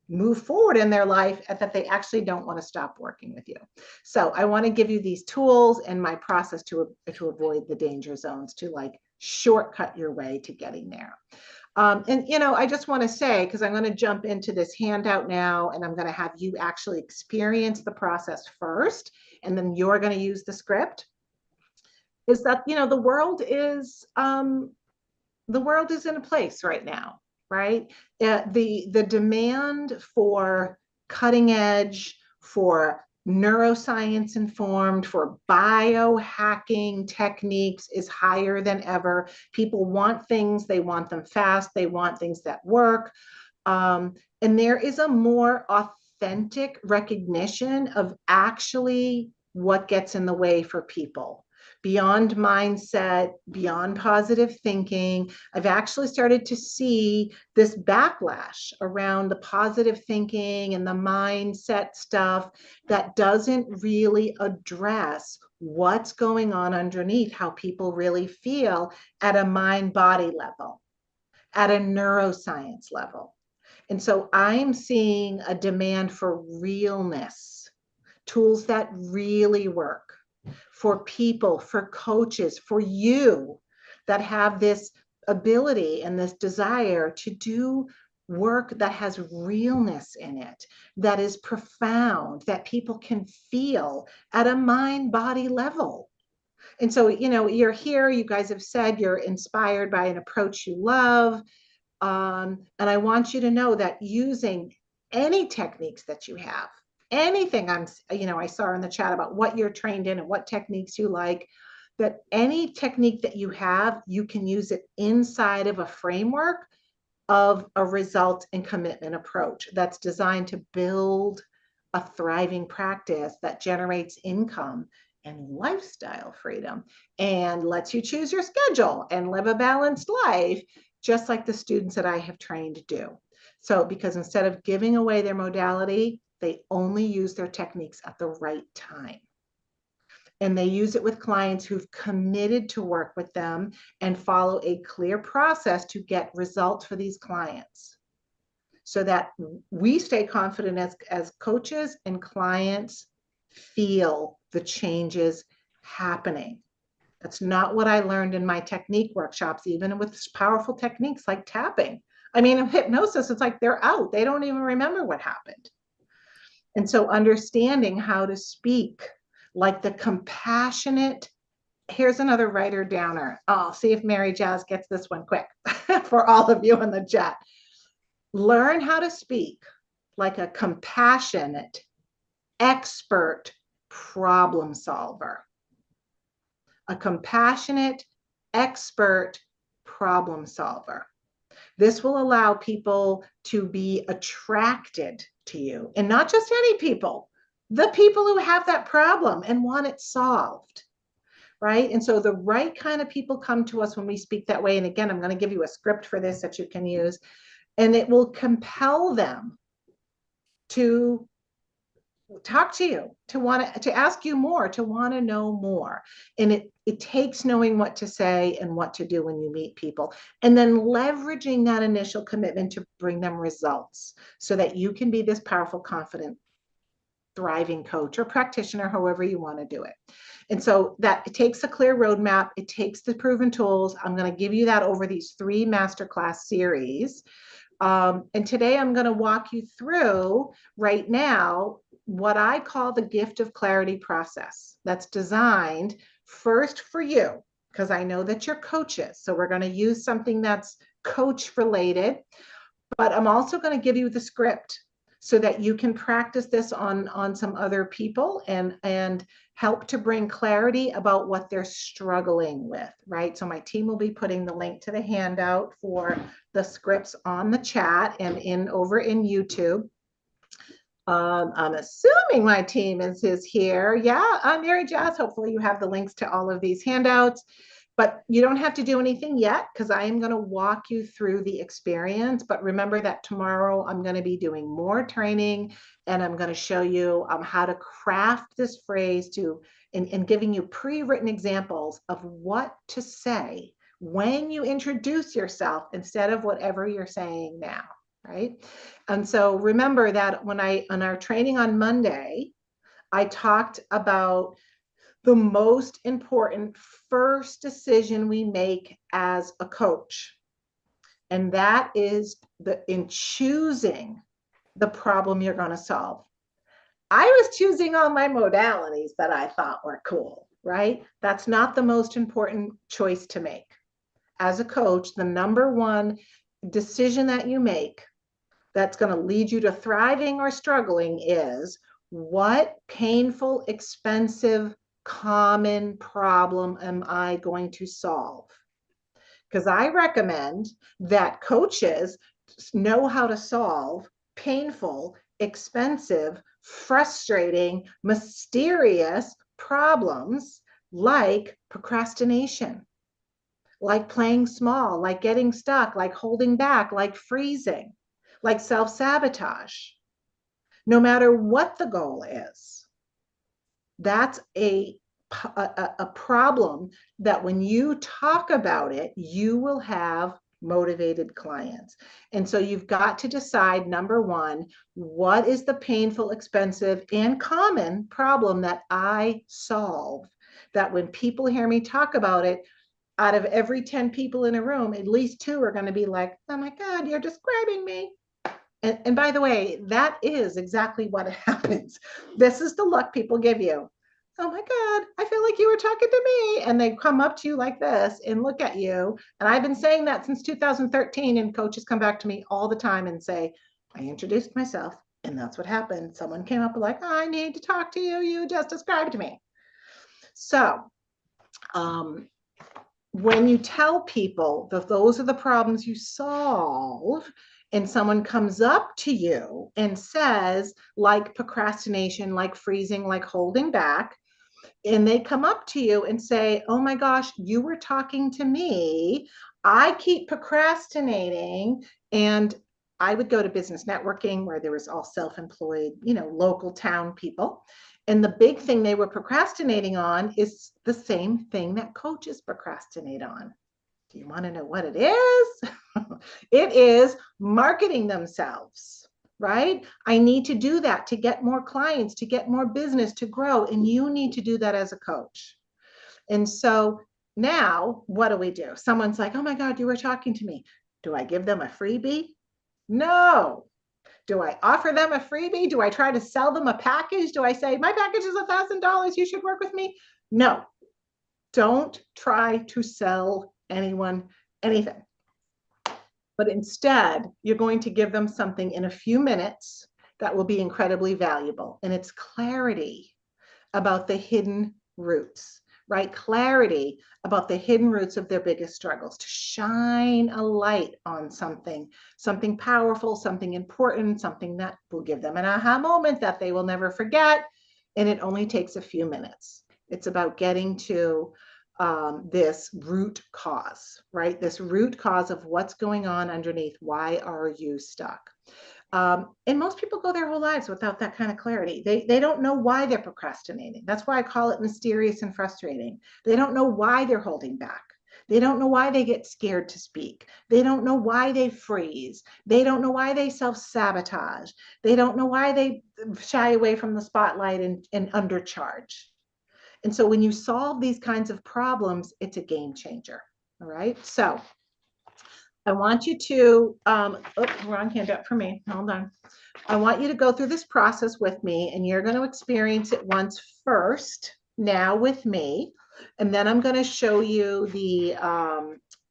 [SPEAKER 1] move forward in their life, and that they actually don't want to stop working with you. So I want to give you these tools and my process to avoid the danger zones, to like shortcut your way to getting there. And I just want to say, because I'm going to jump into this handout now, and I'm going to have you actually experience the process first, and then you're going to use the script. Is that the world is in a place right now, right? The demand for cutting edge, for neuroscience informed, for biohacking techniques is higher than ever. People want things, they want them fast, they want things that work. And there is a more authentic recognition of actually what gets in the way for people. Beyond mindset, beyond positive thinking, I've actually started to see this backlash around the positive thinking and the mindset stuff that doesn't really address what's going on underneath, how people really feel at a mind-body level, at a neuroscience level. And so I'm seeing a demand for realness, tools that really work for people, for coaches, for you that have this ability and this desire to do work that has realness in it, that is profound, that people can feel at a mind body level. And so, you're here, you guys have said you're inspired by an approach you love. And I want you to know that using any techniques that you have, anything I saw in the chat about what you're trained in and what techniques you like, that any technique that you have, you can use it inside of a framework of a result and commitment approach that's designed to build a thriving practice that generates income and lifestyle freedom and lets you choose your schedule and live a balanced life, just like the students that I have trained do. So, because instead of giving away their modality, they only use their techniques at the right time. And they use it with clients who've committed to work with them and follow a clear process to get results for these clients, so that we stay confident as coaches and clients feel the changes happening. That's not what I learned in my technique workshops, even with powerful techniques like tapping. I mean, in hypnosis, it's like they're out. They don't even remember what happened. And so understanding how to speak like the compassionate, here's another writer downer. I'll see if Mary Jazz gets this one quick for all of you in the chat. Learn how to speak like a compassionate, expert problem solver. A compassionate, expert problem solver. This will allow people to be attracted to you, and not just any people, the people who have that problem and want it solved, right? And so the right kind of people come to us when we speak that way. And again, I'm going to give you a script for this that you can use, and it will compel them to talk to you, to ask you more, to want to know more. And it takes knowing what to say and what to do when you meet people, and then leveraging that initial commitment to bring them results so that you can be this powerful, confident, thriving coach or practitioner, however you want to do it. And so that it takes a clear roadmap, it takes the proven tools. I'm going to give you that over these 3 masterclass series. And today I'm going to walk you through right now what I call the gift of clarity process, that's designed first for you, because I know that you're coaches. So we're going to use something that's coach related, but I'm also going to give you the script so that you can practice this on some other people and help to bring clarity about what they're struggling with, right? So my team will be putting the link to the handout for the scripts on the chat and over in YouTube. I'm assuming my team is here. Yeah, I'm Mary Jazz. Hopefully you have the links to all of these handouts. But you don't have to do anything yet because I am going to walk you through the experience. But remember that tomorrow I'm going to be doing more training and I'm going to show you how to craft this phrase and giving you pre-written examples of what to say when you introduce yourself instead of whatever you're saying now, right? And so remember that on our training on Monday, I talked about the most important first decision we make as a coach. And that is in choosing the problem you're going to solve. I was choosing all my modalities that I thought were cool, right? That's not the most important choice to make. As a coach, the number one decision that you make that's going to lead you to thriving or struggling is what painful, expensive, common problem am I going to solve? Because I recommend that coaches know how to solve painful, expensive, frustrating, mysterious problems like procrastination, like playing small, like getting stuck, like holding back, like freezing, like self-sabotage. No matter what the goal is, that's a problem that when you talk about it, you will have motivated clients. And so you've got to decide, number one, what is the painful, expensive, and common problem that I solve? That when people hear me talk about it, out of every 10 people in a room, at least 2 are going to be like, oh my God, you're describing me. And by the way, that is exactly what happens. This is the look people give you. Oh my God, I feel like you were talking to me. And they come up to you like this and look at you. And I've been saying that since 2013. And coaches come back to me all the time and say, I introduced myself. And that's what happened. Someone came up like, I need to talk to you. You just described me. So, when you tell people that those are the problems you solve, and someone comes up to you and says, like procrastination, like freezing, like holding back, and they come up to you and say, oh my gosh, you were talking to me. I keep procrastinating. And I would go to business networking where there was all self-employed, local town people. And the big thing they were procrastinating on is the same thing that coaches procrastinate on. Do you want to know what it is? It is marketing themselves, right? I need to do that to get more clients, to get more business, to grow. And you need to do that as a coach. And so now what do? Someone's like, oh my God, you were talking to me. Do I give them a freebie? No. Do I offer them a freebie? Do I try to sell them a package? Do I say, my package is $1,000, you should work with me? No. Don't try to sell anyone anything. But instead, you're going to give them something in a few minutes that will be incredibly valuable. And it's clarity about the hidden roots, right? Clarity about the hidden roots of their biggest struggles, to shine a light on something powerful, something important, something that will give them an aha moment that they will never forget. And it only takes a few minutes. It's about getting to this root cause, right? This root cause of what's going on underneath. Why are you stuck? And most people go their whole lives without that kind of clarity. They don't know why they're procrastinating. That's why I call it mysterious and frustrating. They don't know why they're holding back. They don't know why they get scared to speak. They don't know why they freeze. They don't know why they self-sabotage. They don't know why they shy away from the spotlight and undercharge. And so when you solve these kinds of problems, it's a game changer. All right. So I want you to, wrong hand up for me. Hold on. I want you to go through this process with me, and you're going to experience it once first now with me. And then I'm going to show you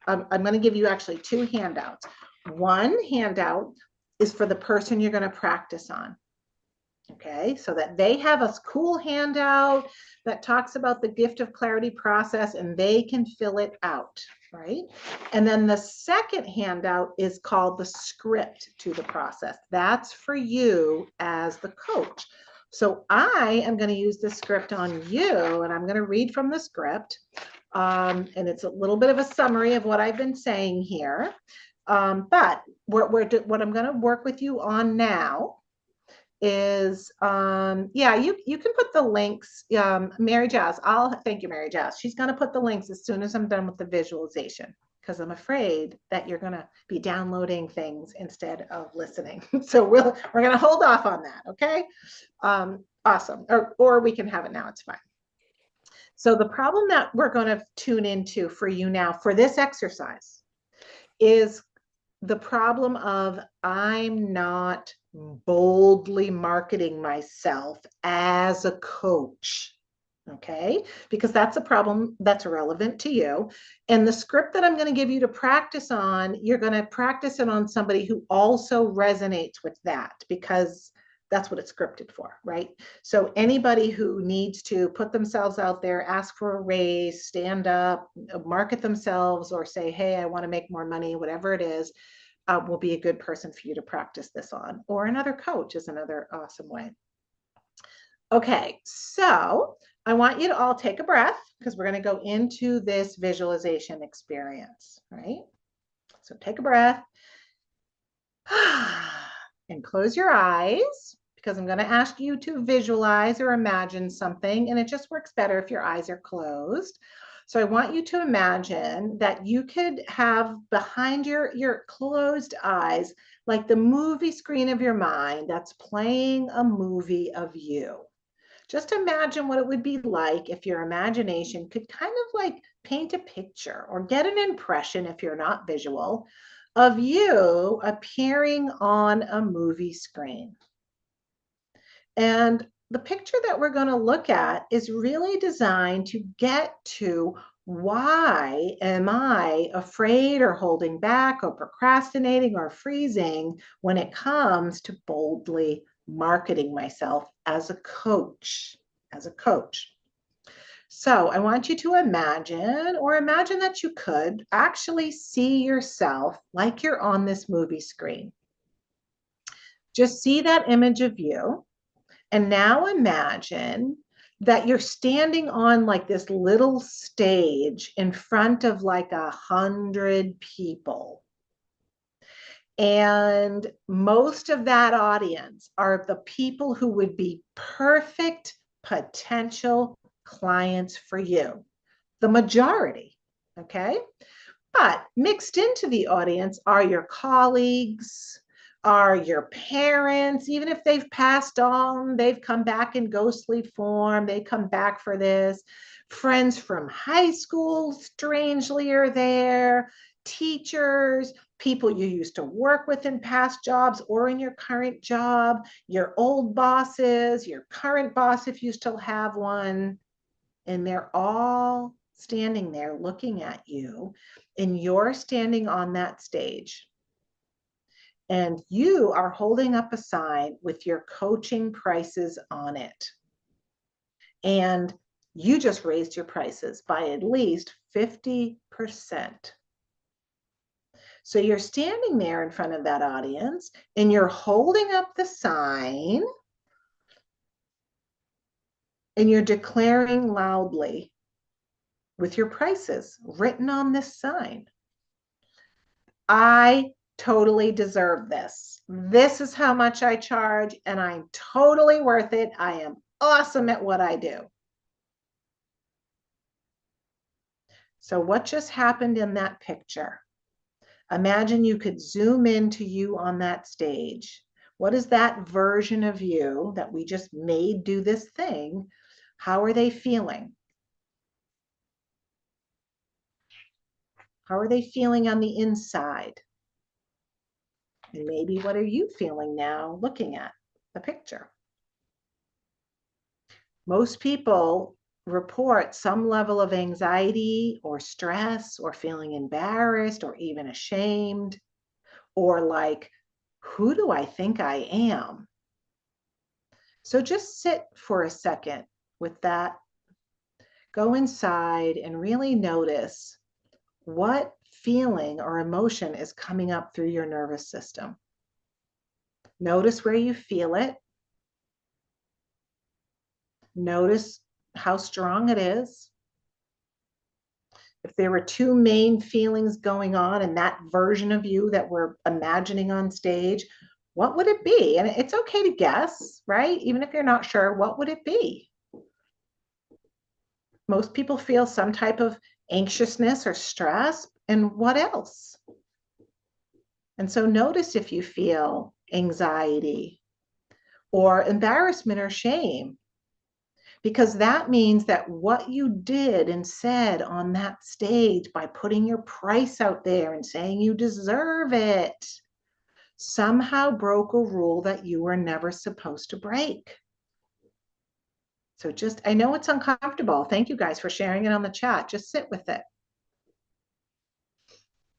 [SPEAKER 1] I'm going to give you actually 2 handouts. One handout is for the person you're going to practice on. Okay, so that they have a cool handout that talks about the gift of clarity process and they can fill it out, right? And then the second handout is called the script to the process. That's for you as the coach. So I am going to use the script on you, and I'm going to read from the script. And it's a little bit of a summary of what I've been saying here. But what I'm going to work with you on now is yeah, you can put the links. Mary Jazz, I'll thank you, Mary Jazz. She's going to put the links as soon as I'm done with the visualization, because I'm afraid that you're going to be downloading things instead of listening. So we're going to hold off on that. Okay. Awesome. Or we can have it now. It's fine. So the problem that we're going to tune into for you now for this exercise is the problem of I'm not boldly marketing myself as a coach. Okay, because that's a problem that's relevant to you. And the script that I'm going to give you to practice on, you're going to practice it on somebody who also resonates with that, because that's what it's scripted for, right? So anybody who needs to put themselves out there, ask for a raise, stand up, market themselves, or say, hey, I want to make more money, whatever it is, will be a good person for you to practice this on. Or another coach is another awesome way. Okay, so I want you to all take a breath, because we're going to go into this visualization experience, right? So take a breath and close your eyes, because I'm going to ask you to visualize or imagine something, and it just works better if your eyes are closed. So I want you to imagine that you could have behind your closed eyes, like the movie screen of your mind that's playing a movie of you. Just imagine what it would be like if your imagination could kind of like paint a picture or get an impression, if you're not visual, of you appearing on a movie screen. And the picture that we're going to look at is really designed to get to, why am I afraid or holding back or procrastinating or freezing when it comes to boldly marketing myself as a coach, So I want you to imagine that you could actually see yourself like you're on this movie screen. Just see that image of you. And now imagine that you're standing on like this little stage in front of like 100 people. And most of that audience are the people who would be perfect potential clients for you, the majority, okay? But mixed into the audience are your colleagues, are your parents, even if they've passed on, they've come back in ghostly form, they come back for this. Friends from high school, strangely, are there. Teachers, people you used to work with in past jobs or in your current job, your old bosses, your current boss if you still have one. And they're all standing there looking at you, and you're standing on that stage. And you are holding up a sign with your coaching prices on it. And you just raised your prices by at least 50%. So you're standing there in front of that audience and you're holding up the sign and you're declaring loudly with your prices written on this sign, I totally deserve this. This is how much I charge, and I'm totally worth it. I am awesome at what I do. So what just happened in that picture? Imagine you could zoom into you on that stage. What is that version of you that we just made do this thing? How are they feeling? How are they feeling on the inside? And maybe what are you feeling now looking at the picture? Most people report some level of anxiety or stress or feeling embarrassed or even ashamed, or like, Who do I think I am? So just sit for a second with that. Go inside and really notice what feeling or emotion is coming up through your nervous system. Notice where you feel it. Notice how strong it is. If there were two main feelings going on in that version of you that we're imagining on stage, what would it be? And it's okay to guess, right? Even if you're not sure, what would it be? Most people feel some type of anxiousness or stress, and what else? And so notice if you feel anxiety or embarrassment or shame, because that means that what you did and said on that stage by putting your price out there and saying you deserve it somehow broke a rule that you were never supposed to break. So just, I know it's uncomfortable. Thank you guys for sharing it on the chat. Just sit with it.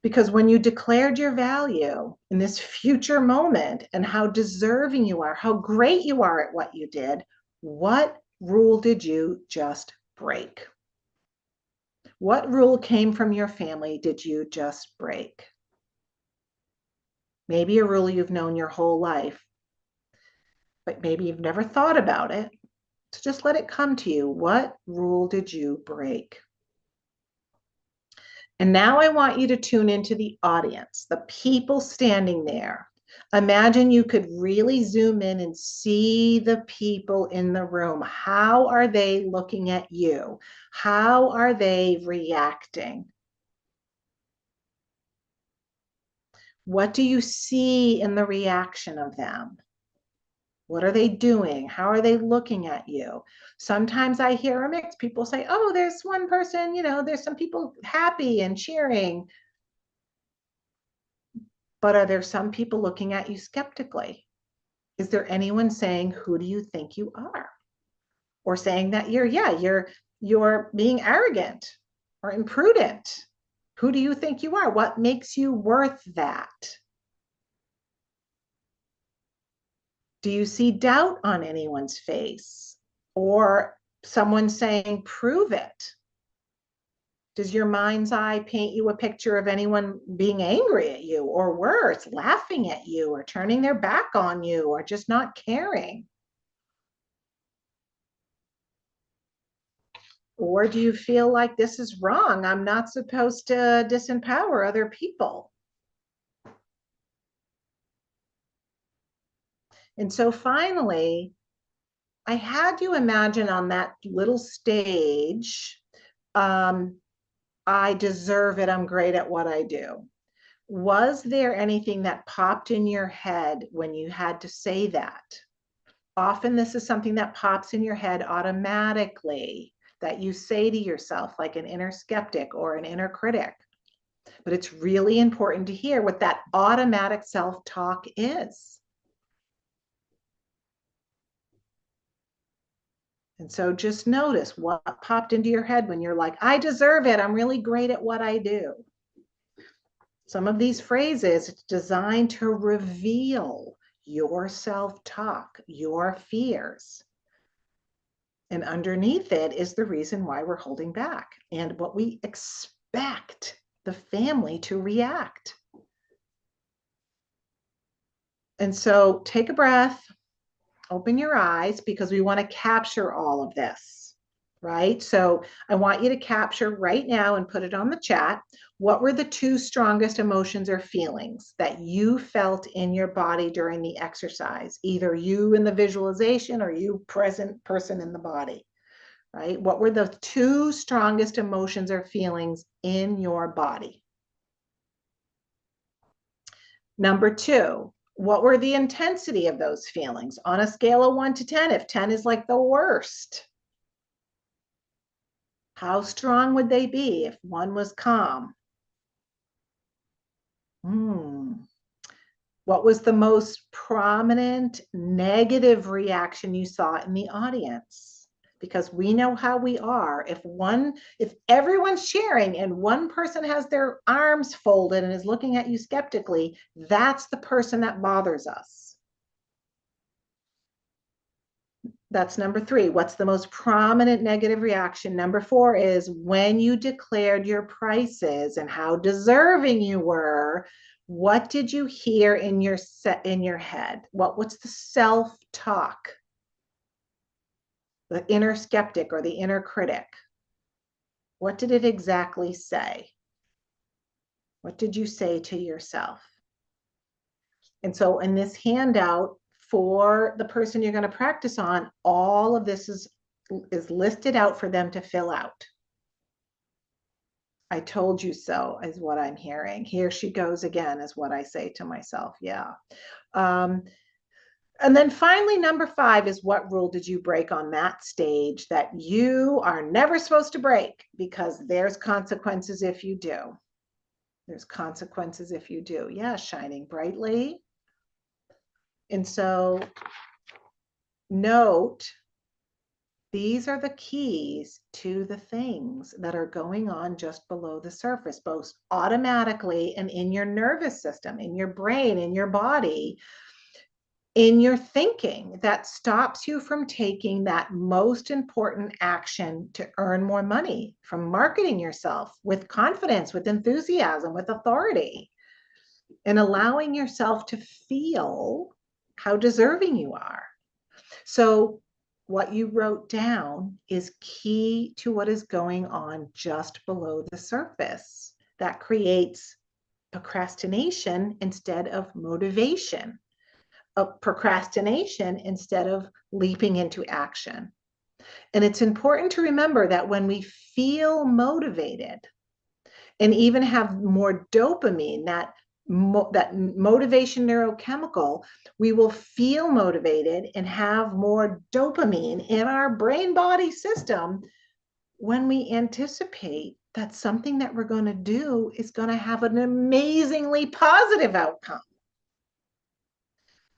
[SPEAKER 1] Because when you declared your value in this future moment and how deserving you are, how great you are at what you did, what rule did you just break? What rule came from your family did you just break? Maybe a rule you've known your whole life, but maybe you've never thought about it. So just let it come to you. What rule did you break? And now I want you to tune into the audience, the people standing there. Imagine you could really zoom in and see the people in the room. How are they looking at you? How are they reacting? What do you see in the reaction of them? What are they doing? How are they looking at you? Sometimes I hear a mix. People say, oh, there's one person, there's some people happy and cheering. But are there some people looking at you skeptically? Is there anyone saying, who do you think you are? Or saying that you're being arrogant or imprudent. Who do you think you are? What makes you worth that? Do you see doubt on anyone's face? Or someone saying, prove it? Does your mind's eye paint you a picture of anyone being angry at you, or worse, laughing at you, or turning their back on you, or just not caring? Or do you feel like this is wrong? I'm not supposed to disempower other people. And so finally, I had you imagine on that little stage, I deserve it. I'm great at what I do. Was there anything that popped in your head when you had to say that? Often this is something that pops in your head automatically that you say to yourself, like an inner skeptic or an inner critic. But it's really important to hear what that automatic self-talk is. And so just notice what popped into your head when you're like, I deserve it. I'm really great at what I do. Some of these phrases, it's designed to reveal your self-talk, your fears. And underneath it is the reason why we're holding back and what we expect the family to react. And so take a breath, open your eyes, because we want to capture all of this, right? So I want you to capture right now and put it on the chat. What were the two strongest emotions or feelings that you felt in your body during the exercise? Either you in the visualization or you present person in the body, right? What were the two strongest emotions or feelings in your body? Number two, what were the intensity of those feelings on a scale of 1 to 10? If 10 is like the worst, how strong would they be if 1 was calm? What was the most prominent negative reaction you saw in the audience? because we know how we are. If everyone's sharing and one person has their arms folded and is looking at you skeptically, that's the person that bothers us. That's number 3. What's the most prominent negative reaction? Number 4 is when you declared your prices and how deserving you were. What did you hear in your head? What's the self-talk? The inner skeptic or the inner critic. What did it exactly say? What did you say to yourself? And so in this handout for the person you're going to practice on, all of this is listed out for them to fill out. I told you so is what I'm hearing. Here she goes again is what I say to myself. Yeah. And then finally, number 5 is what rule did you break on that stage that you are never supposed to break, because there's consequences if you do. There's consequences if you do. Yeah, shining brightly. And so note, these are the keys to the things that are going on just below the surface, both automatically and in your nervous system, in your brain, in your body, in your thinking, that stops you from taking that most important action to earn more money, from marketing yourself with confidence, with enthusiasm, with authority, and allowing yourself to feel how deserving you are. So what you wrote down is key to what is going on just below the surface. That creates procrastination instead of motivation, procrastination instead of leaping into action. And it's important to remember that when we feel motivated and even have more dopamine, that motivation neurochemical, we will feel motivated and have more dopamine in our brain body system when we anticipate that something that we're going to do is going to have an amazingly positive outcome.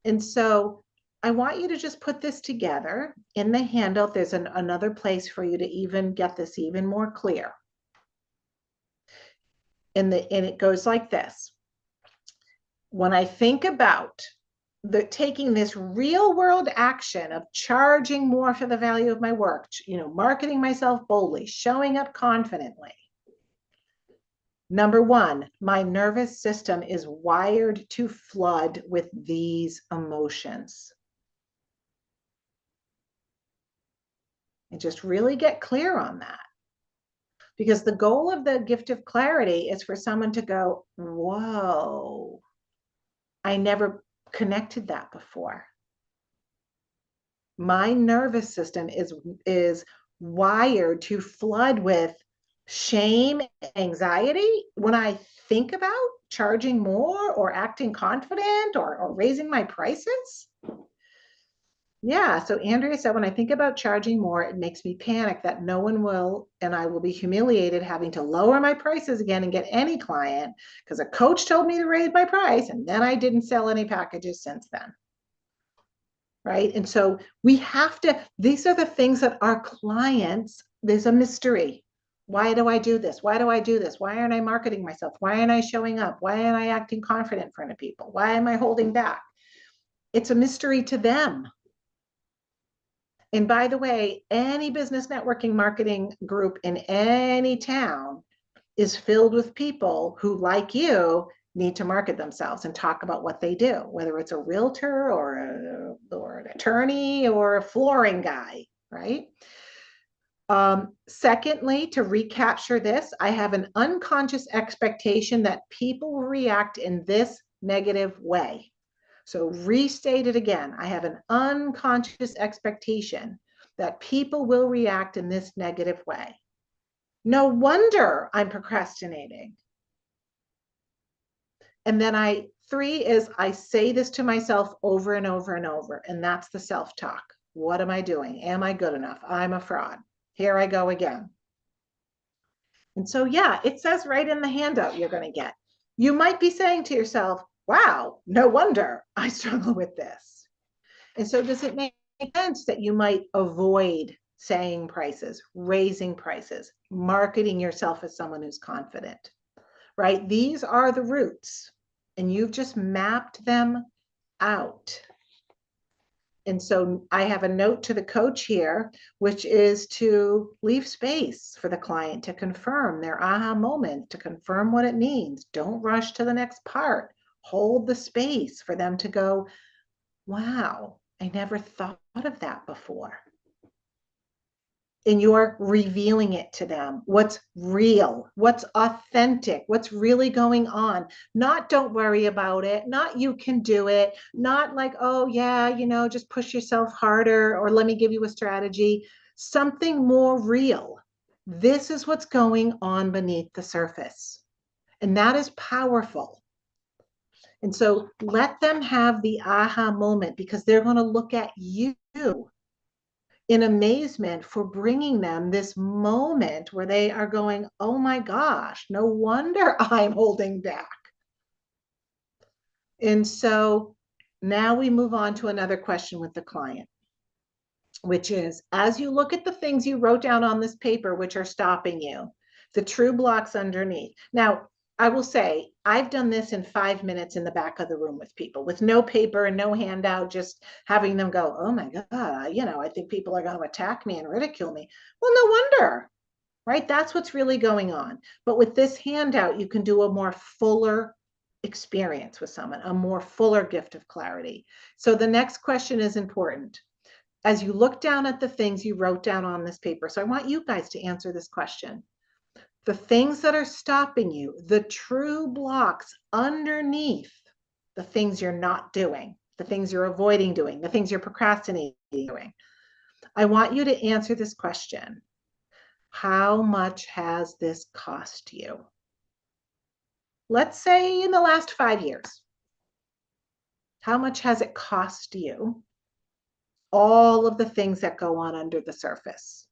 [SPEAKER 1] And so I want you to just put this together. In the handout, there's another place for you to even get this even more clear. And it goes like this. When I think about taking this real world action of charging more for the value of my work, marketing myself boldly, showing up confidently. Number 1, my nervous system is wired to flood with these emotions. And just really get clear on that. Because the goal of the gift of clarity is for someone to go, whoa, I never connected that before. My nervous system is wired to flood with shame, anxiety when I think about charging more or acting confident or raising my prices. Yeah, so Andrea said, when I think about charging more, it makes me panic that no one will, and I will be humiliated having to lower my prices again and get any client because a coach told me to raise my price and then I didn't sell any packages since then. Right? And so we have to, these are the things that our clients, there's a mystery. Why do I do this? Why do I do this? Why aren't I marketing myself? Why aren't I showing up? Why aren't I acting confident in front of people? Why am I holding back? It's a mystery to them. And by the way, any business networking marketing group in any town is filled with people who, like you, need to market themselves and talk about what they do, whether it's a realtor or an attorney or a flooring guy, right? Secondly, to recapture this, I have an unconscious expectation that people will react in this negative way. So restate it again. I have an unconscious expectation that people will react in this negative way. No wonder I'm procrastinating. And then 3 is I say this to myself over and over and over, and that's the self-talk. What am I doing? Am I good enough? I'm a fraud. Here I go again. And so, yeah, it says right in the handout you're going to get. You might be saying to yourself, wow, no wonder I struggle with this. And so does it make sense that you might avoid saying prices, raising prices, marketing yourself as someone who's confident, right? These are the roots, and you've just mapped them out. And so I have a note to the coach here, which is to leave space for the client to confirm their aha moment, to confirm what it means. Don't rush to the next part. Hold the space for them to go, wow, I never thought of that before. And you're revealing it to them. What's real, what's authentic, what's really going on. Not don't worry about it, not you can do it, not like, oh yeah, you know, just push yourself harder or let me give you a strategy. Something more real. This is what's going on beneath the surface. And that is powerful. And so let them have the aha moment, because they're going to look at you in amazement for bringing them this moment where they are going, oh my gosh, no wonder I'm holding back. And so now we move on to another question with the client, which is, as you look at the things you wrote down on this paper, which are stopping you, the true blocks underneath. Now, I will say, I've done this in 5 minutes in the back of the room with people with no paper and no handout, just having them go, oh my God, you know, I think people are going to attack me and ridicule me. Well, no wonder, right? That's what's really going on. But with this handout, you can do a more fuller experience with someone, a more fuller gift of clarity. So the next question is important. As you look down at the things you wrote down on this paper, so I want you guys to answer this question. The things that are stopping you, the true blocks underneath the things you're not doing, the things you're avoiding doing, the things you're procrastinating doing. I want you to answer this question. How much has this cost you? Let's say in the last 5 years. How much has it cost you? All of the things that go on under the surface.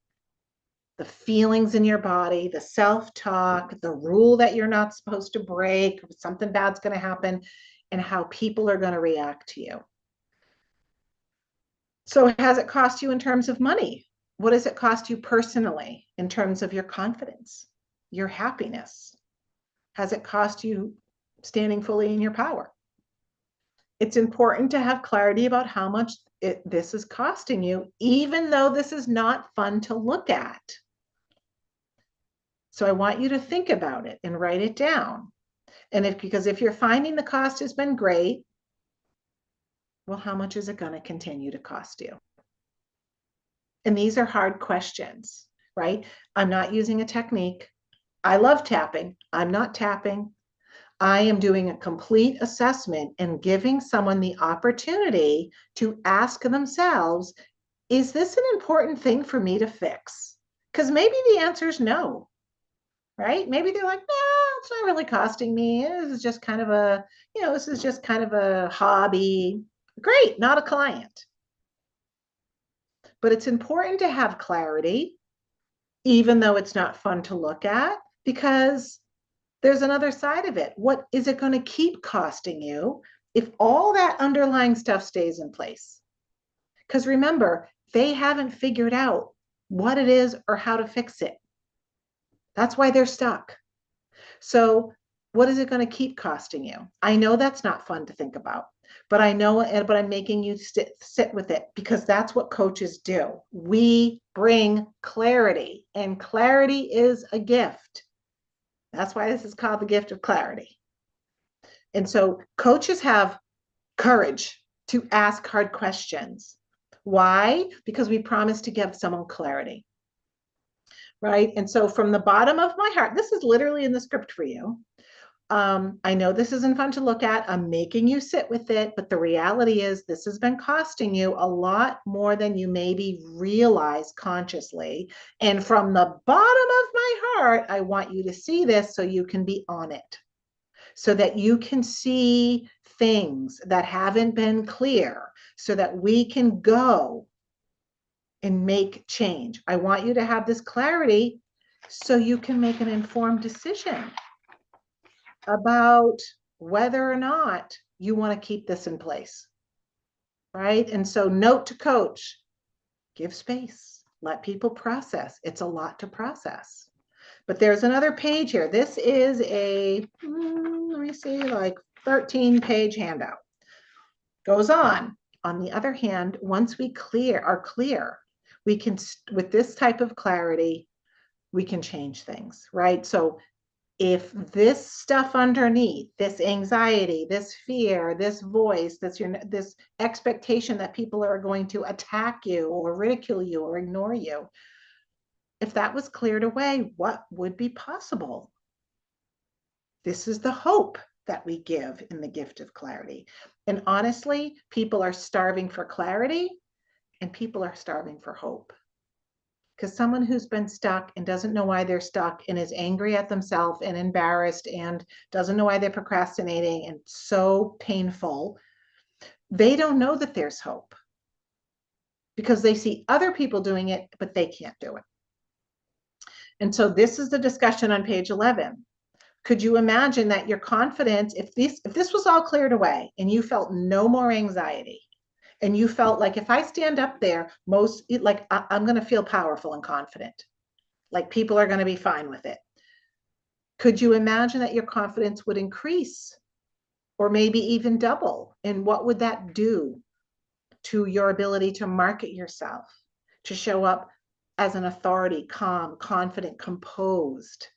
[SPEAKER 1] The feelings in your body, the self-talk, the rule that you're not supposed to break, something bad's going to happen, and how people are going to react to you. So has it cost you in terms of money? What does it cost you personally in terms of your confidence, your happiness? Has it cost you standing fully in your power? It's important to have clarity about how much this is costing you, even though this is not fun to look at. So I want you to think about it and write it down. And because if you're finding the cost has been great, well, how much is it going to continue to cost you? And these are hard questions, right? I'm not using a technique. I love tapping. I'm not tapping. I am doing a complete assessment and giving someone the opportunity to ask themselves, is this an important thing for me to fix? Because maybe the answer is no. Right? Maybe they're like, no, it's not really costing me. This is just kind of a, you know, this is just kind of a hobby. Great, not a client. But it's important to have clarity, even though it's not fun to look at, because there's another side of it. What is it going to keep costing you if all that underlying stuff stays in place? Because remember, they haven't figured out what it is or how to fix it. That's why they're stuck. So what is it going to keep costing you? I know that's not fun to think about, but I know, but I'm making you sit with it, because that's what coaches do. We bring clarity, and clarity is a gift. That's why this is called the gift of clarity. And so coaches have courage to ask hard questions. Why? Because we promise to give someone clarity. Right? And so from the bottom of my heart, this is literally in the script for you. I know this isn't fun to look at. I'm making you sit with it, but the reality is this has been costing you a lot more than you maybe realize consciously. And from the bottom of my heart, I want you to see this so you can be on it, so that you can see things that haven't been clear, so that we can go and make change. I want you to have this clarity so you can make an informed decision about whether or not you want to keep this in place, right? And so note to coach, give space. Let people process. It's a lot to process. But there's another page here. This is a, let me see, like 13-page handout. Goes on. On the other hand, once we are clear, we can, with this type of clarity, we can change things, right? So if this stuff underneath, this anxiety, this fear, this voice, this expectation that people are going to attack you or ridicule you or ignore you, if that was cleared away, what would be possible? This is the hope that we give in the gift of clarity. And honestly, people are starving for clarity and people are starving for hope. Because someone who's been stuck and doesn't know why they're stuck and is angry at themselves and embarrassed and doesn't know why they're procrastinating and so painful, they don't know that there's hope because they see other people doing it, but they can't do it. And so this is the discussion on page 11. Could you imagine that your confidence, if this was all cleared away and you felt no more anxiety and you felt like if I stand up there, I'm going to feel powerful and confident, like people are going to be fine with it. Could you imagine that your confidence would increase or maybe even double? And what would that do to your ability to market yourself, to show up as an authority, calm, confident, composed,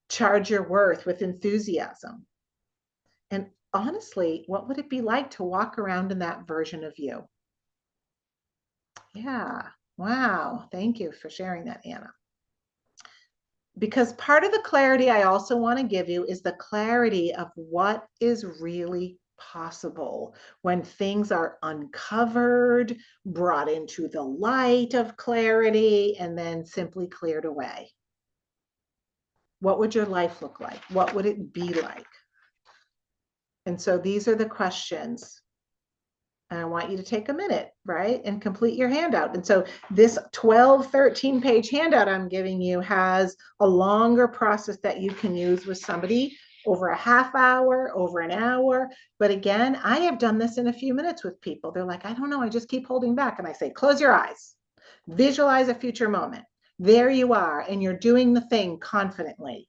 [SPEAKER 1] charge your worth with enthusiasm? And honestly, what would it be like to walk around in that version of you? Yeah. Wow. Thank you for sharing that, Anna. Because part of the clarity I also want to give you is the clarity of what is really possible when things are uncovered, brought into the light of clarity, and then simply cleared away. What would your life look like? What would it be like? And so these are the questions. And I want you to take a minute, right, and complete your handout. And so this 12, 13-page handout I'm giving you has a longer process that you can use with somebody over a half hour, over an hour. But again, I have done this in a few minutes with people. They're like, I don't know, I just keep holding back. And I say, close your eyes, visualize a future moment. There you are, and you're doing the thing confidently.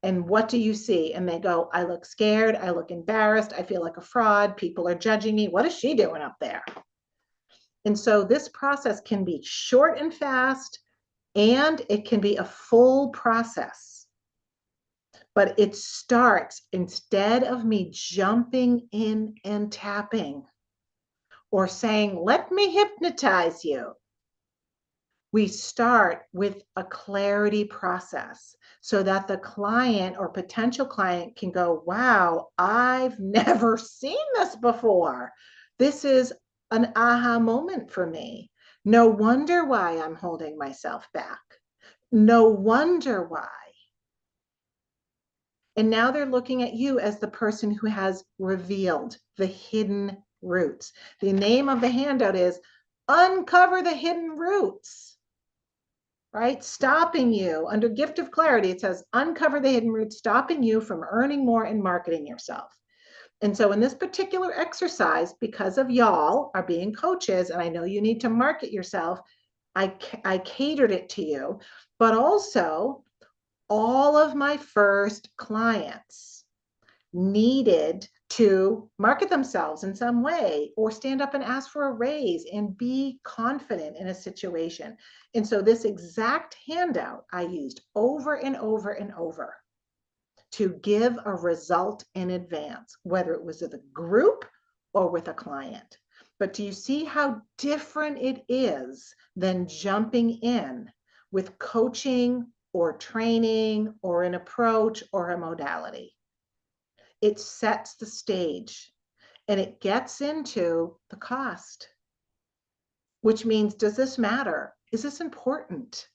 [SPEAKER 1] And what do you see? And they go, I look scared. I look embarrassed. I feel like a fraud. People are judging me. What is she doing up there? And so this process can be short and fast, and it can be a full process. But it starts, instead of me jumping in and tapping or saying, let me hypnotize you, we start with a clarity process so that the client or potential client can go, wow, I've never seen this before. This is an aha moment for me. No wonder why I'm holding myself back. No wonder why. And now they're looking at you as the person who has revealed the hidden roots. The name of the handout is Uncover the Hidden Roots. Right? Stopping you under gift of clarity. It says uncover the hidden roots, stopping you from earning more and marketing yourself. And so in this particular exercise, because of y'all are being coaches, and I know you need to market yourself, I catered it to you, but also all of my first clients needed to market themselves in some way or stand up and ask for a raise and be confident in a situation. And so this exact handout I used over and over and over to give a result in advance, whether it was with a group or with a client. But do you see how different it is than jumping in with coaching or training or an approach or a modality? It sets the stage and it gets into the cost, which means, does this matter? Is this important?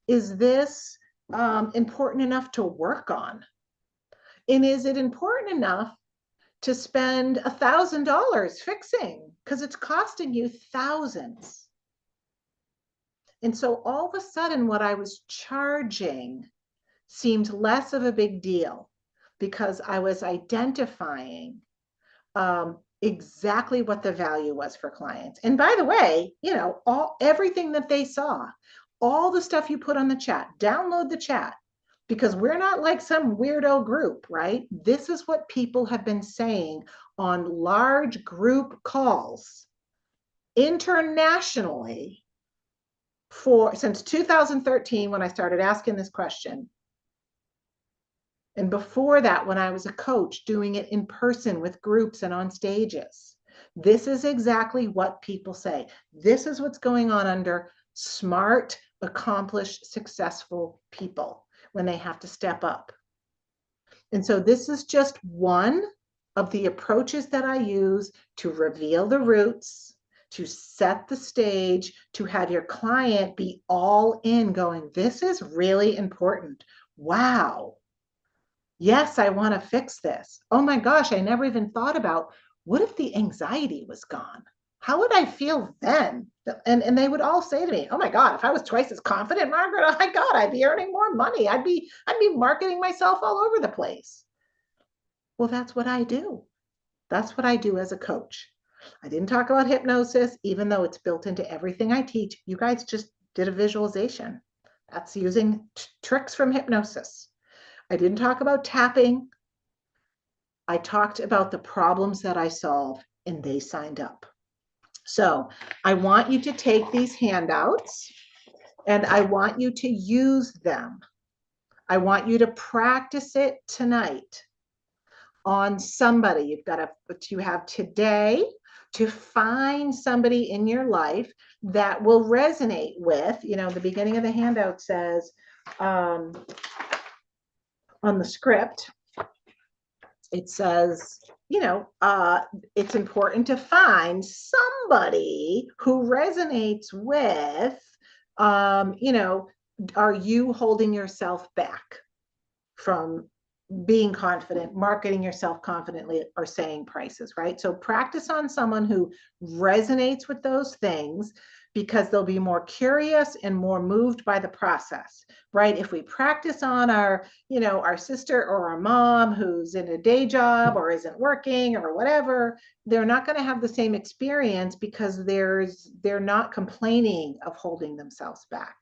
[SPEAKER 1] Is this important enough to work on? And is it important enough to spend $1,000 fixing? Because it's costing you thousands. And so all of a sudden, what I was charging seemed less of a big deal because I was identifying exactly what the value was for clients. And by the way, everything that they saw, all the stuff you put on the chat, download the chat, because we're not like some weirdo group, right? This is what people have been saying on large group calls internationally since 2013, when I started asking this question. And before that, when I was a coach, doing it in person with groups and on stages. This is exactly what people say. This is what's going on under smart, accomplished, successful people when they have to step up. And so this is just one of the approaches that I use to reveal the roots, to set the stage, to have your client be all in, going, this is really important. Wow. Yes, I want to fix this. Oh my gosh, I never even thought about, what if the anxiety was gone? How would I feel then? And they would all say to me, oh my God, if I was twice as confident, Margaret, oh my God, I'd be earning more money. I'd be marketing myself all over the place. Well, that's what I do. That's what I do as a coach. I didn't talk about hypnosis, even though it's built into everything I teach. You guys just did a visualization. That's using tricks from hypnosis. I didn't talk about tapping. I talked about the problems that I solve, and they signed up. So I want you to take these handouts and I want you to use them. I want you to practice it tonight on somebody. You have today to find somebody in your life that will resonate with, the beginning of the handout says, on the script, it says, it's important to find somebody who resonates with, are you holding yourself back from being confident, marketing yourself confidently, or saying prices, right? So practice on someone who resonates with those things, because they'll be more curious and more moved by the process, right? If we practice on our sister or our mom who's in a day job or isn't working or whatever, they're not going to have the same experience, because they're not complaining of holding themselves back.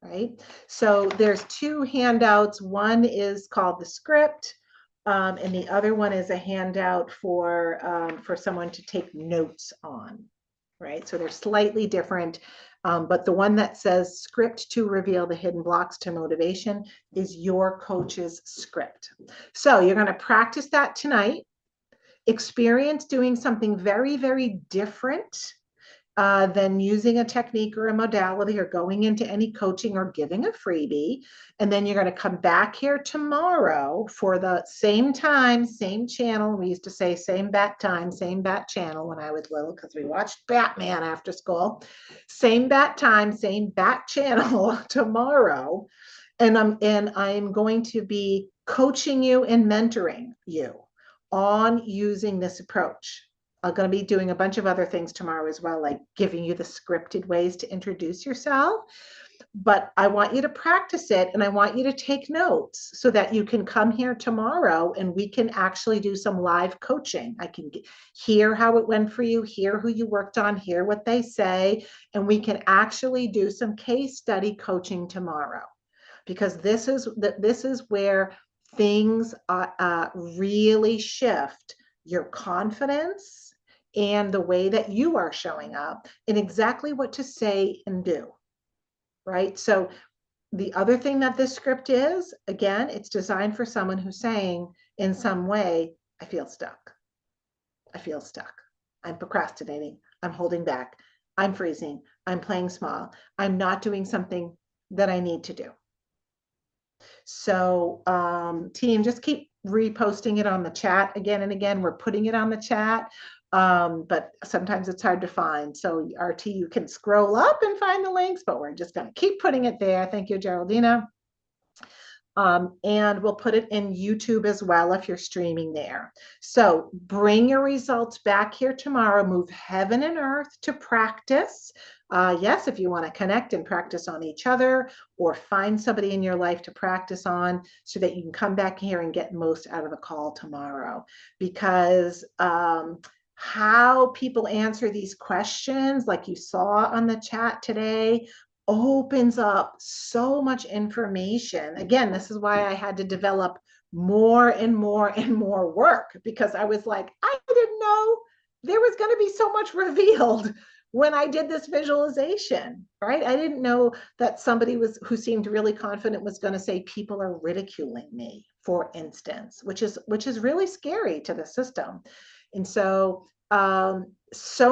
[SPEAKER 1] Right? So there's two handouts. One is called the script, and the other one is a handout for someone to take notes on. Right? So they're slightly different, but the one that says script to reveal the hidden blocks to motivation is your coach's script. So you're going to practice that tonight. Experience doing something very, very different than using a technique or a modality or going into any coaching or giving a freebie. And then you're going to come back here tomorrow for the same time, same channel. We used to say same bat time, same bat channel when I was little, because we watched Batman after school. Same bat time, same bat channel tomorrow. And I'm going to be coaching you and mentoring you on using this approach. I'm going to be doing a bunch of other things tomorrow as well, like giving you the scripted ways to introduce yourself. But I want you to practice it, and I want you to take notes so that you can come here tomorrow and we can actually do some live coaching. I can hear how it went for you, hear who you worked on, hear what they say, and we can actually do some case study coaching tomorrow, because this is where things really shift your confidence and the way that you are showing up, and exactly what to say and do, right? So the other thing that this script is, again, it's designed for someone who's saying in some way, I feel stuck. I feel stuck. I'm procrastinating. I'm holding back. I'm freezing. I'm playing small. I'm not doing something that I need to do. So team, just keep reposting it on the chat again and again. We're putting it on the chat. But sometimes it's hard to find. So RT, you can scroll up and find the links, but we're just going to keep putting it there. Thank you, Geraldina. And we'll put it in YouTube as well if you're streaming there. So bring your results back here tomorrow. Move heaven and earth to practice. Yes, if you want to connect and practice on each other, or find somebody in your life to practice on, so that you can come back here and get most out of the call tomorrow. Because how people answer these questions, like you saw on the chat today, opens up so much information. Again, this is why I had to develop more and more and more work, because I was like, I didn't know there was going to be so much revealed when I did this visualization, right? I didn't know that somebody was who seemed really confident was going to say people are ridiculing me, for instance, which is really scary to the system. And so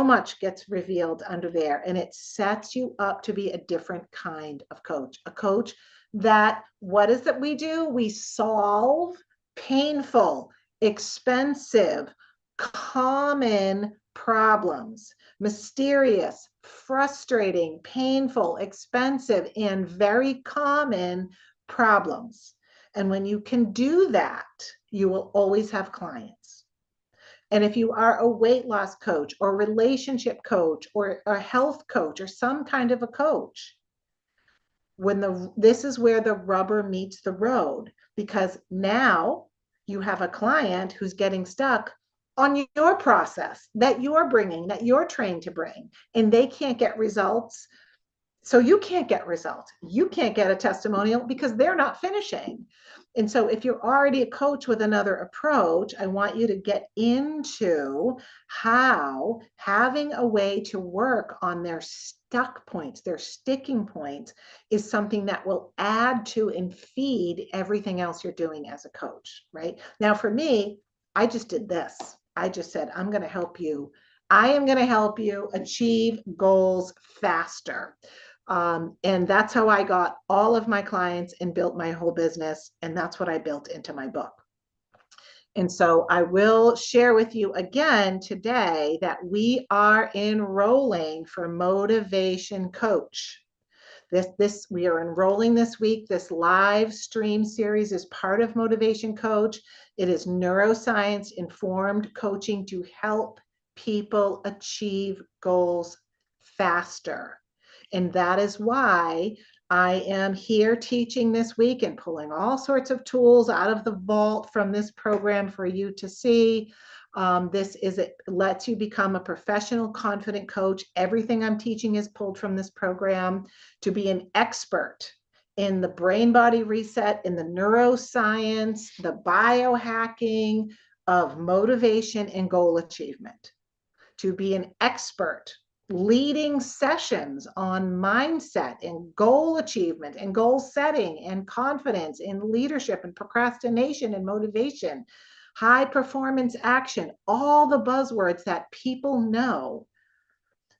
[SPEAKER 1] much gets revealed under there, and it sets you up to be a different kind of coach, a coach that, what is that we do? We solve painful, expensive, common problems, mysterious, frustrating, painful, expensive, and very common problems. And when you can do that, you will always have clients. And if you are a weight loss coach or relationship coach or a health coach or some kind of a coach, this is where the rubber meets the road, because now you have a client who's getting stuck on your process that you're bringing, that you're trained to bring, and they can't get results. So you can't get results. You can't get a testimonial because they're not finishing. And so if you're already a coach with another approach, I want you to get into how having a way to work on their stuck points, their sticking points, is something that will add to and feed everything else you're doing as a coach, right? Now, for me, I just did this. I just said, I'm going to help you. I am going to help you achieve goals faster. And that's how I got all of my clients and built my whole business. And that's what I built into my book. And so I will share with you again today that we are enrolling for Motivation Coach. We are enrolling this week. This live stream series is part of Motivation Coach. It is neuroscience informed coaching to help people achieve goals faster. And that is why I am here teaching this week and pulling all sorts of tools out of the vault from this program for you to see. It lets you become a professional, confident coach. Everything I'm teaching is pulled from this program to be an expert in the brain body reset, in the neuroscience, the biohacking of motivation and goal achievement, to be an expert leading sessions on mindset and goal achievement and goal setting and confidence and leadership and procrastination and motivation, high performance action, all the buzzwords that people know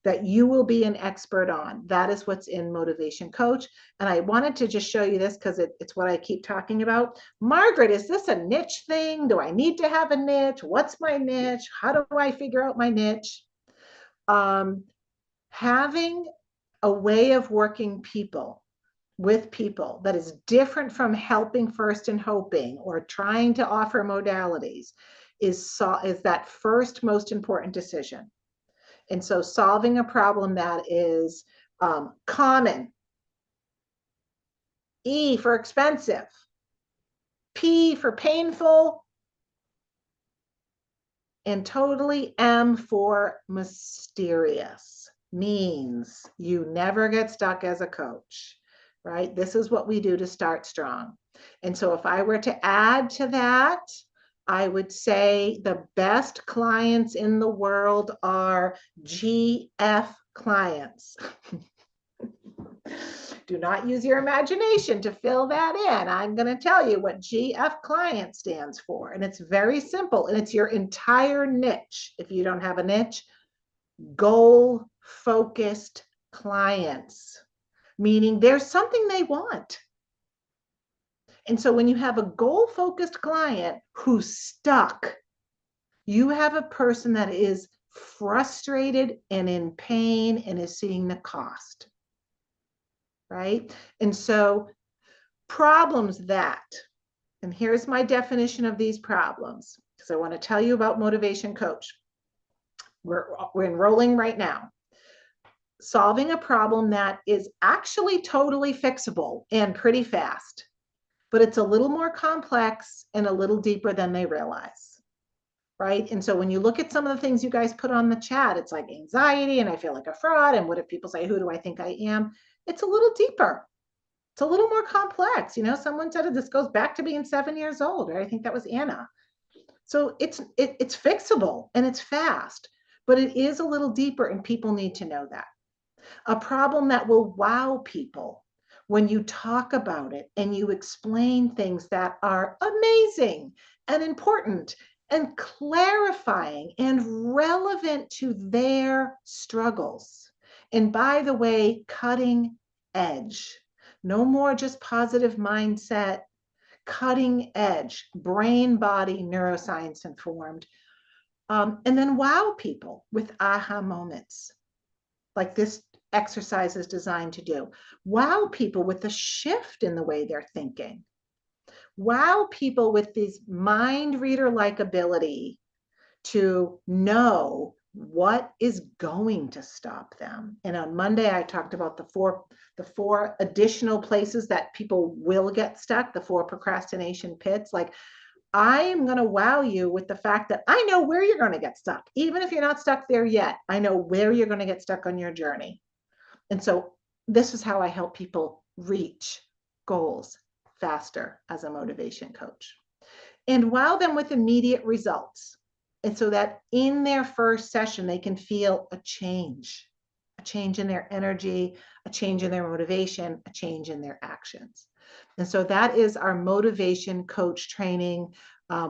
[SPEAKER 1] that you will be an expert on. That is what's in Motivation Coach. And I wanted to just show you this because it's what I keep talking about. Margaret, is this a niche thing? Do I need to have a niche? What's my niche? How do I figure out my niche? Having a way of working with people that is different from helping first and hoping or trying to offer modalities is that first most important decision. And so solving a problem that is common, E for expensive, P for painful, and totally M for mysterious, means you never get stuck as a coach, right? This is what we do to start strong. And so if I were to add to that, I would say the best clients in the world are GF clients. Do not use your imagination to fill that in. I'm going to tell you what GF client stands for. And it's very simple. And it's your entire niche. If you don't have a niche, goal focused clients, meaning there's something they want. And so when you have a goal focused client who's stuck, you have a person that is frustrated and in pain and is seeing the cost. Right? And so problems and here's my definition of these problems, because I want to tell you about Motivation Coach. We're enrolling right now. Solving a problem that is actually totally fixable and pretty fast, but it's a little more complex and a little deeper than they realize. right? And so when you look at some of the things you guys put on the chat, it's like anxiety and I feel like a fraud. And what if people say, who do I think I am? It's a little deeper. It's a little more complex. Someone said this goes back to being 7 years old, right? I think that was Anna. So it's fixable and it's fast, but it is a little deeper and people need to know that. A problem that will wow people when you talk about it and you explain things that are amazing and important and clarifying and relevant to their struggles. And by the way, cutting edge. No more just positive mindset, cutting edge, brain body neuroscience informed. And then wow people with aha moments like this exercise is designed to do. Wow people with a shift in the way they're thinking. Wow people with this mind reader like ability to know what is going to stop them. And on Monday, I talked about the four additional places that people will get stuck, the four procrastination pits. Like, I am going to wow you with the fact that I know where you're going to get stuck. Even if you're not stuck there yet, I know where you're going to get stuck on your journey. And so this is how I help people reach goals faster as a motivation coach and wow them with immediate results. And so that in their first session, they can feel a change in their energy, a change in their motivation, a change in their actions. And so that is our motivation coach training.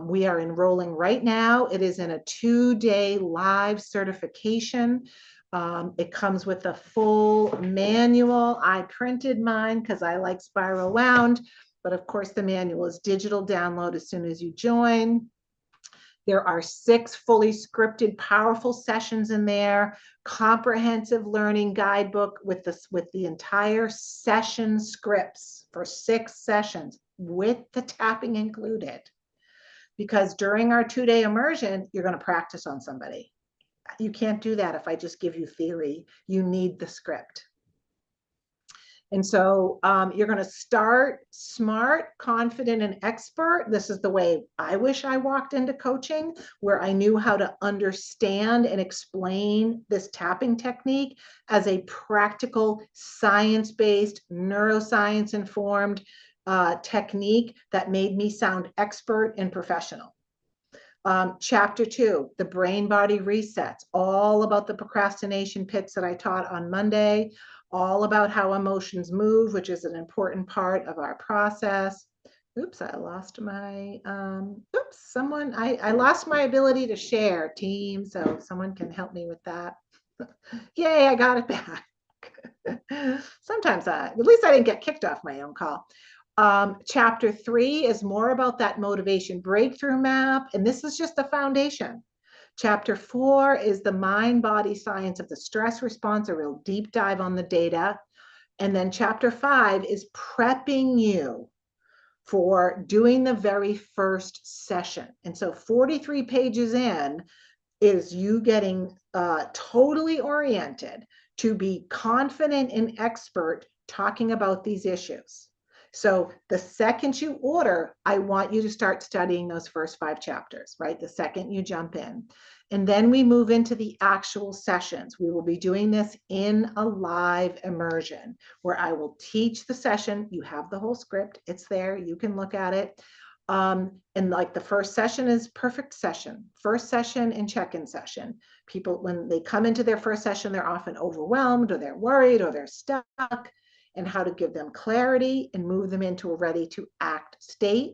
[SPEAKER 1] We are enrolling right now. It is in a 2-day live certification. It comes with a full manual. I printed mine because I like spiral wound, but of course the manual is digital download as soon as you join. There are 6 fully scripted, powerful sessions in there, comprehensive learning guidebook with the entire session scripts for 6 sessions with the tapping included. Because during our 2-day immersion, you're going to practice on somebody. You can't do that if I just give you theory. You need the script. And so you're going to start smart, confident, and expert. This is the way I wish I walked into coaching, where I knew how to understand and explain this tapping technique as a practical, science-based, neuroscience-informed technique that made me sound expert and professional. Chapter 2, the brain body resets, all about the procrastination pits that I taught on Monday, all about how emotions move, which is an important part of our process. Oops, I lost my, I lost my ability to share team, so someone can help me with that. Yay, I got it back. Sometimes, at least I didn't get kicked off my own call. Chapter 3 is more about that motivation breakthrough map, and this is just the foundation. Chapter 4 is the mind-body science of the stress response, a real deep dive on the data. And then chapter 5 is prepping you for doing the very first session. And so 43 pages in is you getting totally oriented to be confident and expert talking about these issues. So the second you order, I want you to start studying those first 5 chapters, right? The second you jump in. And then we move into the actual sessions. We will be doing this in a live immersion where I will teach the session. You have the whole script. It's there. You can look at it. And like the first session is perfect session, first session and check-in session. People, when they come into their first session, they're often overwhelmed or they're worried or they're stuck, and how to give them clarity and move them into a ready to act state.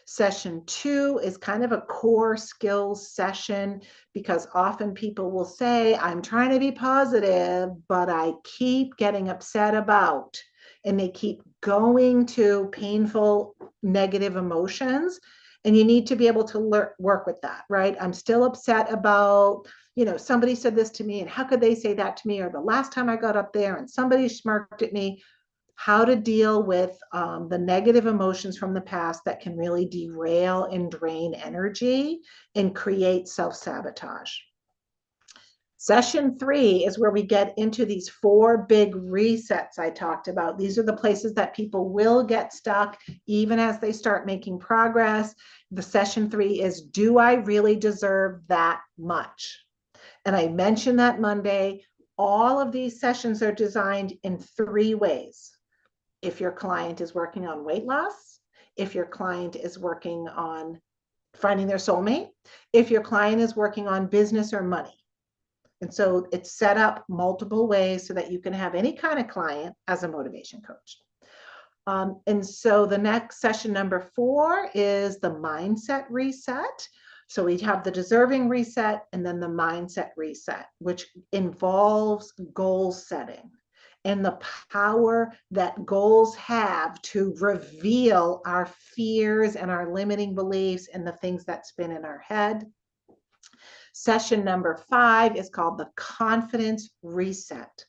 [SPEAKER 1] Session 2 is kind of a core skills session because often people will say, I'm trying to be positive, but I keep getting upset about, and they keep going to painful negative emotions. And you need to be able to work with that, right? I'm still upset about, somebody said this to me, and how could they say that to me? Or the last time I got up there and somebody smirked at me. How to deal with the negative emotions from the past that can really derail and drain energy and create self-sabotage. Session 3 is where we get into these 4 big resets I talked about. These are the places that people will get stuck even as they start making progress. The session 3 is, do I really deserve that much? And I mentioned that Monday. All of these sessions are designed in 3 ways. If your client is working on weight loss, if your client is working on finding their soulmate, if your client is working on business or money. And so it's set up multiple ways so that you can have any kind of client as a motivation coach. And so the next session, number 4, is the mindset reset. So we have the deserving reset and then the mindset reset, which involves goal setting and the power that goals have to reveal our fears and our limiting beliefs and the things that spin in our head. Session number 5 is called the confidence reset.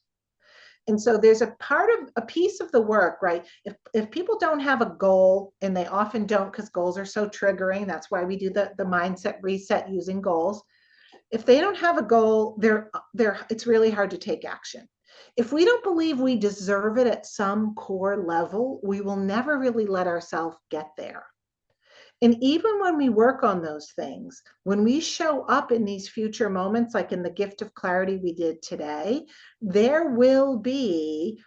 [SPEAKER 1] And so there's a piece of the work, right? If people don't have a goal, and they often don't because goals are so triggering, that's why we do the mindset reset using goals. If they don't have a goal, it's really hard to take action. If we don't believe we deserve it at some core level, we will never really let ourselves get there. And even when we work on those things, when we show up in these future moments, like in the gift of clarity we did today, there will be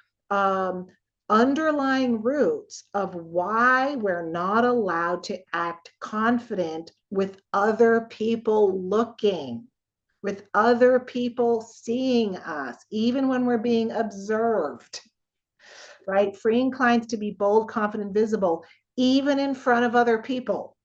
[SPEAKER 1] underlying roots of why we're not allowed to act confident with other people looking, with other people seeing us, even when we're being observed, right? Freeing clients to be bold, confident, visible, even in front of other people.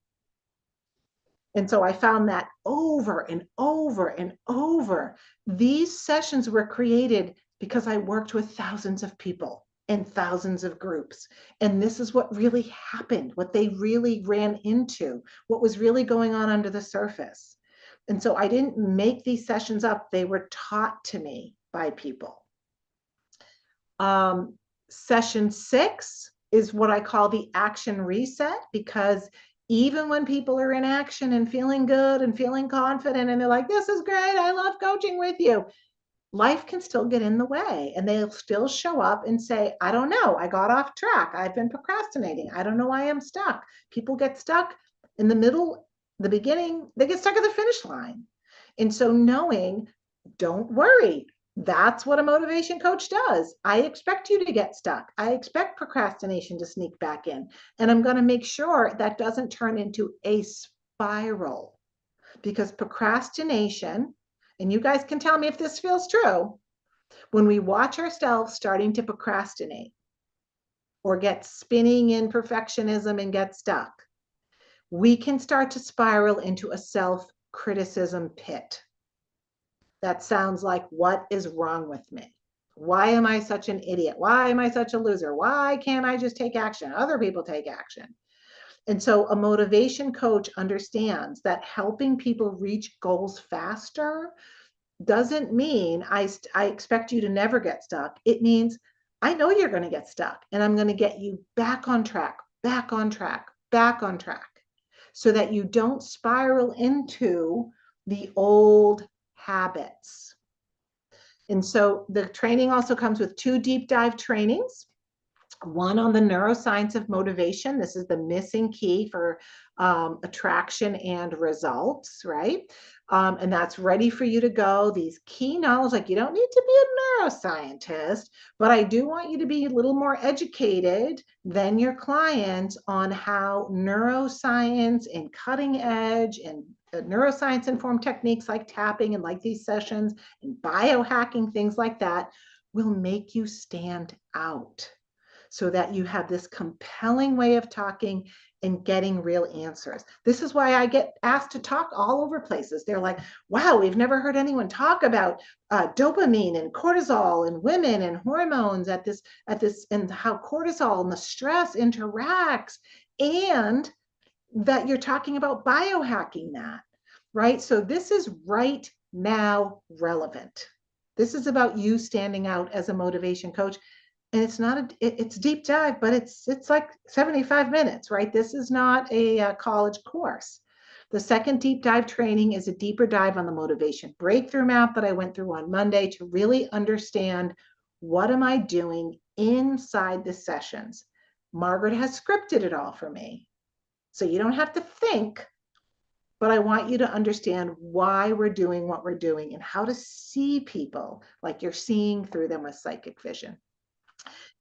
[SPEAKER 1] And so I found that over and over and over. These sessions were created because I worked with thousands of people and thousands of groups. And this is what really happened, what they really ran into, what was really going on under the surface. And so I didn't make these sessions up. They were taught to me by people. Session 6 is what I call the action reset, because even when people are in action and feeling good and feeling confident and they're like, this is great, I love coaching with you, life can still get in the way and they'll still show up and say, I don't know, I got off track, I've been procrastinating, I don't know why I'm stuck. People get stuck in the middle, the beginning, they get stuck at the finish line. And so knowing, don't worry, that's what a motivation coach does. I expect you to get stuck. I expect procrastination to sneak back in. And I'm going to make sure that doesn't turn into a spiral, because procrastination, and you guys can tell me if this feels true, when we watch ourselves starting to procrastinate or get spinning in perfectionism and get stuck, we can start to spiral into a self-criticism pit. That sounds like, what is wrong with me? Why am I such an idiot? Why am I such a loser? Why can't I just take action? Other people take action. And so a motivation coach understands that helping people reach goals faster doesn't mean I expect you to never get stuck. It means I know you're going to get stuck and I'm going to get you back on track, back on track, back on track, so that you don't spiral into the old habits. And so the training also comes with 2 deep dive trainings. One on the neuroscience of motivation. This is the missing key for attraction and results, right? And that's ready for you to go. These key knowledge, like, you don't need to be a neuroscientist, but I do want you to be a little more educated than your clients on how neuroscience and cutting edge and neuroscience informed techniques like tapping and like these sessions and biohacking, things like that, will make you stand out, so that you have this compelling way of talking and getting real answers. This is why I get asked to talk all over places. They're like, wow, we've never heard anyone talk about dopamine and cortisol and women and hormones at this, and how cortisol and the stress interacts, and that you're talking about biohacking that, right? So this is right now relevant. This is about you standing out as a motivation coach. And it's not it's deep dive, but it's like 75 minutes, right? This is not a college course. The second deep dive training is a deeper dive on the motivation breakthrough map that I went through on Monday to really understand what am I doing inside the sessions. Margaret has scripted it all for me. So you don't have to think, but I want you to understand why we're doing what we're doing and how to see people like you're seeing through them with psychic vision.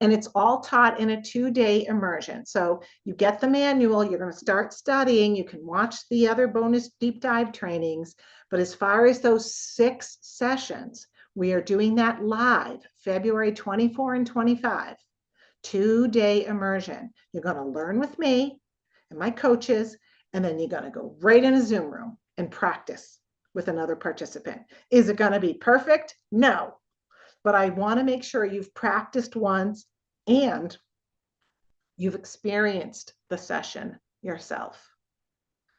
[SPEAKER 1] And it's all taught in a 2-day immersion. So you get the manual, you're going to start studying, you can watch the other bonus deep dive trainings. But as far as those 6 sessions, we are doing that live February 24 and 25, 2-day immersion. You're going to learn with me and my coaches, and then you're going to go right in a Zoom room and practice with another participant. Is it going to be perfect? No. But I want to make sure you've practiced once and you've experienced the session yourself.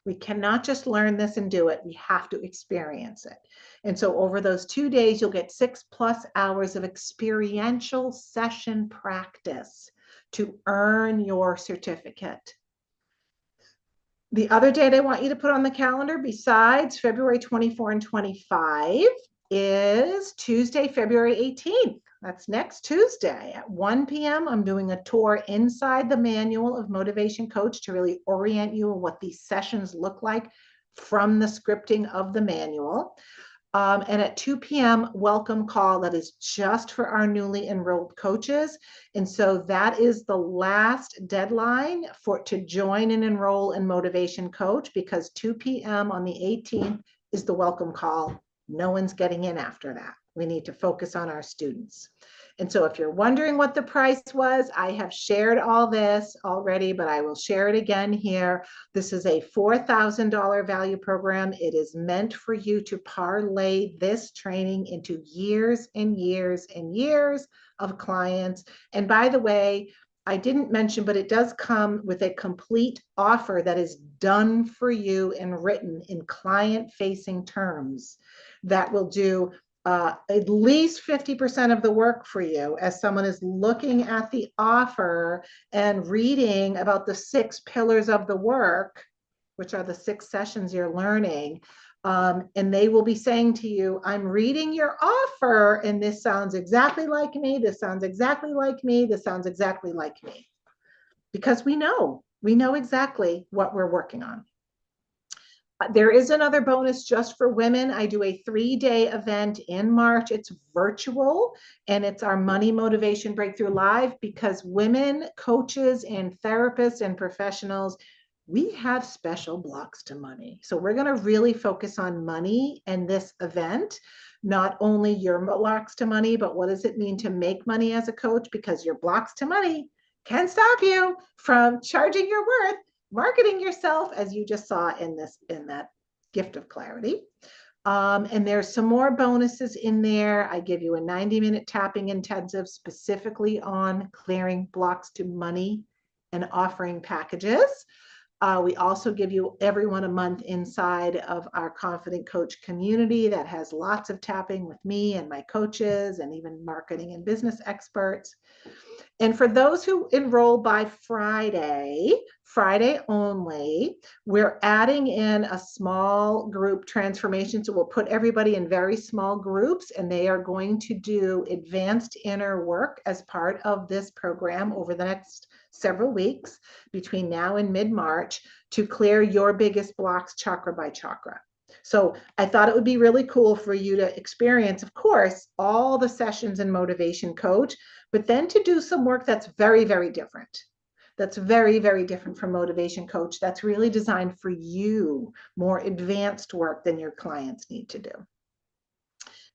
[SPEAKER 1] We cannot just learn this and do it. We have to experience it. And so over those 2 days, you'll get 6+ hours of experiential session practice to earn your certificate. The other date I want you to put on the calendar besides February 24 and 25 is Tuesday, February 18th. That's next Tuesday at 1 p.m. I'm doing a tour inside the manual of Motivation Coach to really orient you on what these sessions look like from the scripting of the manual. And at 2 p.m. welcome call that is just for our newly enrolled coaches. And so that is the last deadline to join and enroll in Motivation Coach, because 2 p.m. on the 18th is the welcome call. No one's getting in after that. We need to focus on our students. And so if you're wondering what the price was, I have shared all this already, but I will share it again here. This is a $4,000 value program. It is meant for you to parlay this training into years and years and years of clients. And by the way, I didn't mention, but it does come with a complete offer that is done for you and written in client-facing terms that will do at least 50% of the work for you as someone is looking at the offer and reading about the 6 pillars of the work, which are the 6 sessions you're learning. And they will be saying to you, I'm reading your offer, and this sounds exactly like me. This sounds exactly like me. This sounds exactly like me. Because we know exactly what we're working on. There is another bonus just for women. I do a 3-day event in March. It's virtual, and it's our Money Motivation Breakthrough Live, because women, coaches, and therapists and professionals, we have special blocks to money. So we're going to really focus on money in this event. Not only your blocks to money, but what does it mean to make money as a coach? Because your blocks to money can stop you from charging your worth, marketing yourself, as you just saw in that gift of clarity. And there's some more bonuses in there. I give you a 90-minute tapping intensive specifically on clearing blocks to money and offering packages. We also give you everyone a month inside of our Confident Coach community that has lots of tapping with me and my coaches and even marketing and business experts. And for those who enroll by Friday only, we're adding in a small group transformation. So we'll put everybody in very small groups, and they are going to do advanced inner work as part of this program over the next several weeks between now and mid-March to clear your biggest blocks chakra by chakra. So I thought it would be really cool for you to experience, of course, all the sessions in Motivation Coach, but then to do some work that's very, very different. That's very, very different from Motivation Coach. That's really designed for you, more advanced work than your clients need to do.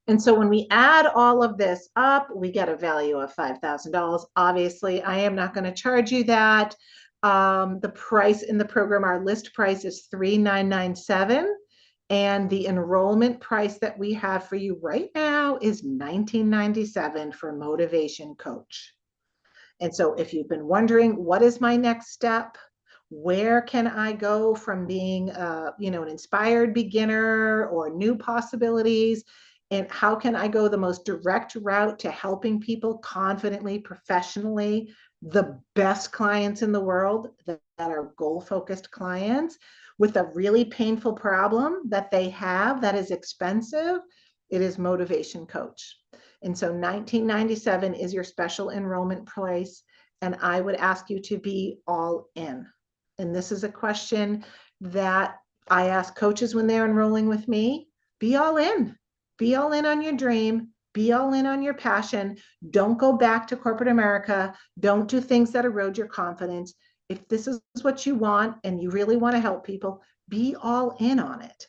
[SPEAKER 1] And so when we add all of this up, we get a value of $5,000. Obviously, I am not going to charge you that. The price in the program, our list price is $3,997. And the enrollment price that we have for you right now is $19.97 for Motivation Coach. And so if you've been wondering, what is my next step? Where can I go from being an inspired beginner or new possibilities And how can I go the most direct route to helping people confidently, professionally, the best clients in the world that are goal focused clients with a really painful problem that they have that is expensive? It is Motivation Coach. And so 1997 is your special enrollment price. And I would ask you to be all in. And this is a question that I ask coaches when they're enrolling with me. Be all in. Be all in on your dream. Be all in on your passion. Don't go back to corporate America. Don't do things that erode your confidence. If this is what you want and you really want to help people, be all in on it.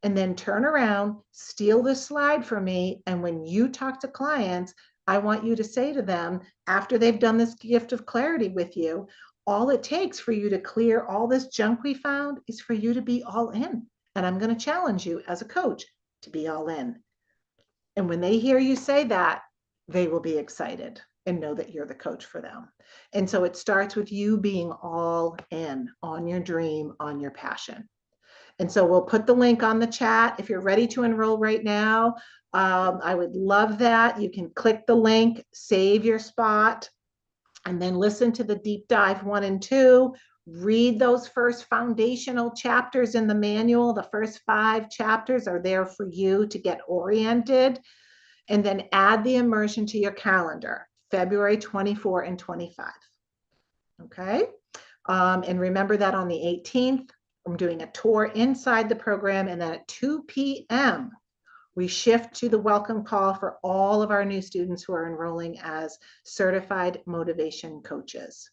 [SPEAKER 1] And then turn around, steal this slide from me. And when you talk to clients, I want you to say to them, after they've done this gift of clarity with you, all it takes for you to clear all this junk we found is for you to be all in. And I'm going to challenge you as a coach to be all in. And when they hear you say that, they will be excited and know that you're the coach for them. And so it starts with you being all in on your dream, on your passion. And so we'll put the link on the chat. If you're ready to enroll right now, I would love that. You can click the link, save your spot, and then listen to the deep dive 1 and 2. Read those first foundational chapters in the manual. The first 5 chapters are there for you to get oriented. And then add the immersion to your calendar, February 24 and 25. Okay. And remember that on the 18th, I'm doing a tour inside the program. And then at 2 p.m., we shift to the welcome call for all of our new students who are enrolling as certified motivation coaches.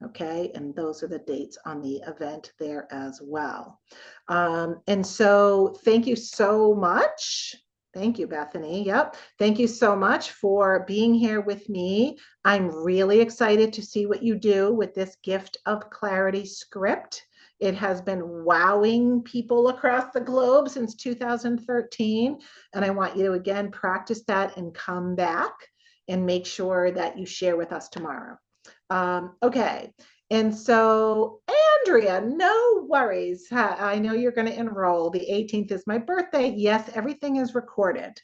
[SPEAKER 1] Okay, and those are the dates on the event there as well. And so thank you so much. Thank you, Bethany. Yep. Thank you so much for being here with me. I'm really excited to see what you do with this gift of clarity script. It has been wowing people across the globe since 2013. And I want you to, again, practice that and come back and make sure that you share with us tomorrow. Okay. And so, Andrea, no worries. I know you're going to enroll. The 18th is my birthday. Yes, everything is recorded.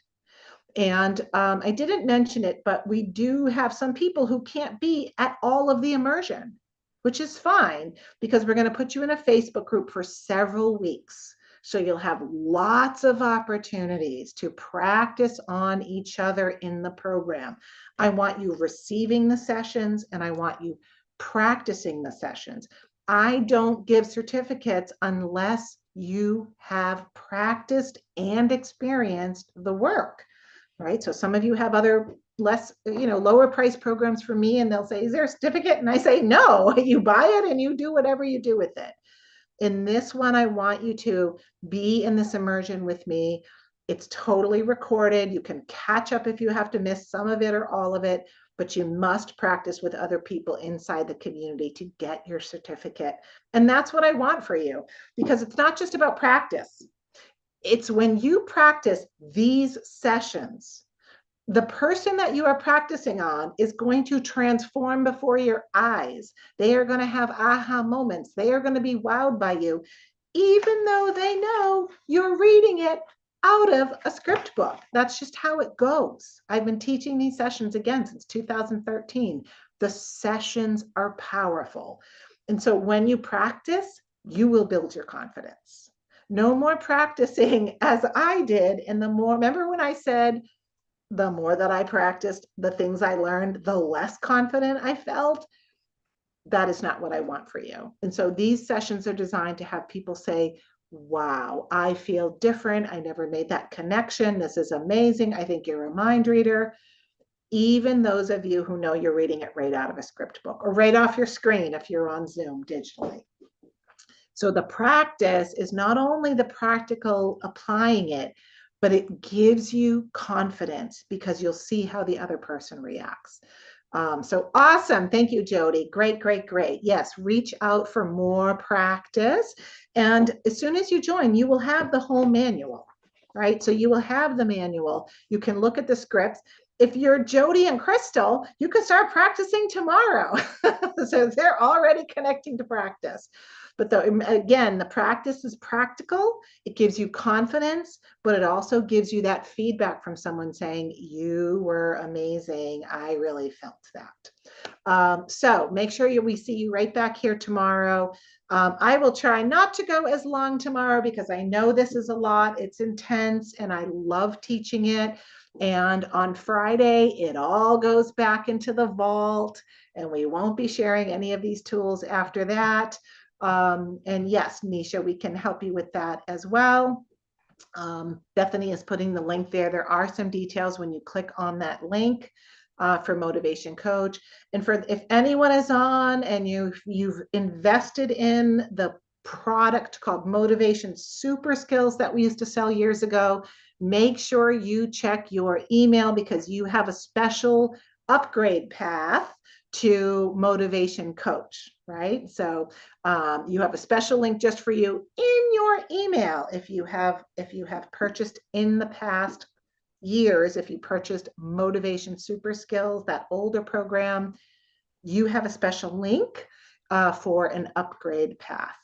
[SPEAKER 1] And I didn't mention it, but we do have some people who can't be at all of the immersion, which is fine because we're going to put you in a Facebook group for several weeks. So you'll have lots of opportunities to practice on each other in the program. I want you receiving the sessions and I want you practicing the sessions. I don't give certificates unless you have practiced and experienced the work, right? So some of you have other less, lower price programs for me, and they'll say, is there a certificate? And I say, no, you buy it and you do whatever you do with it. In this one, I want you to be in this immersion with me. It's totally recorded. You can catch up if you have to miss some of it or all of it, but you must practice with other people inside the community to get your certificate. And that's what I want for you, because it's not just about practice. It's when you practice these sessions, the person that you are practicing on is going to transform before your eyes. They are going to have aha moments. They are going to be wowed by you, even though they know you're reading it out of a script book. That's just how it goes. I've been teaching these sessions again since 2013. The sessions are powerful. And so when you practice, you will build your confidence. No more practicing as I did. And the more, remember when I said, the more that I practiced the things I learned, the less confident I felt? That is not what I want for you. And so these sessions are designed to have people say, wow, I feel different. I never made that connection. This is amazing. I think you're a mind reader. Even those of you who know you're reading it right out of a script book or right off your screen if you're on Zoom digitally. So the practice is not only the practical applying it, but it gives you confidence because you'll see how the other person reacts. So awesome. Thank you, Jody. Great, great, great. Yes, reach out for more practice. And as soon as you join, you will have the whole manual, right? So you will have the manual. You can look at the scripts. If you're Jody and Crystal, you can start practicing tomorrow. So they're already connecting to practice. But again, the practice is practical. It gives you confidence, but it also gives you that feedback from someone saying, you were amazing. I really felt that. So make sure we see you right back here tomorrow. I will try not to go as long tomorrow because I know this is a lot. It's intense and I love teaching it. And on Friday, it all goes back into the vault and we won't be sharing any of these tools after that. And yes, Nisha, we can help you with that as well. Bethany is putting the link there. There are some details when you click on that link for Motivation Coach. And for if anyone is on and you've invested in the product called Motivation Super Skills that we used to sell years ago, make sure you check your email because you have a special upgrade path to Motivation Coach, right? So you have a special link just for you in your email if you have purchased in the past years. If you purchased Motivation Super Skills, that older program, you have a special link for an upgrade path.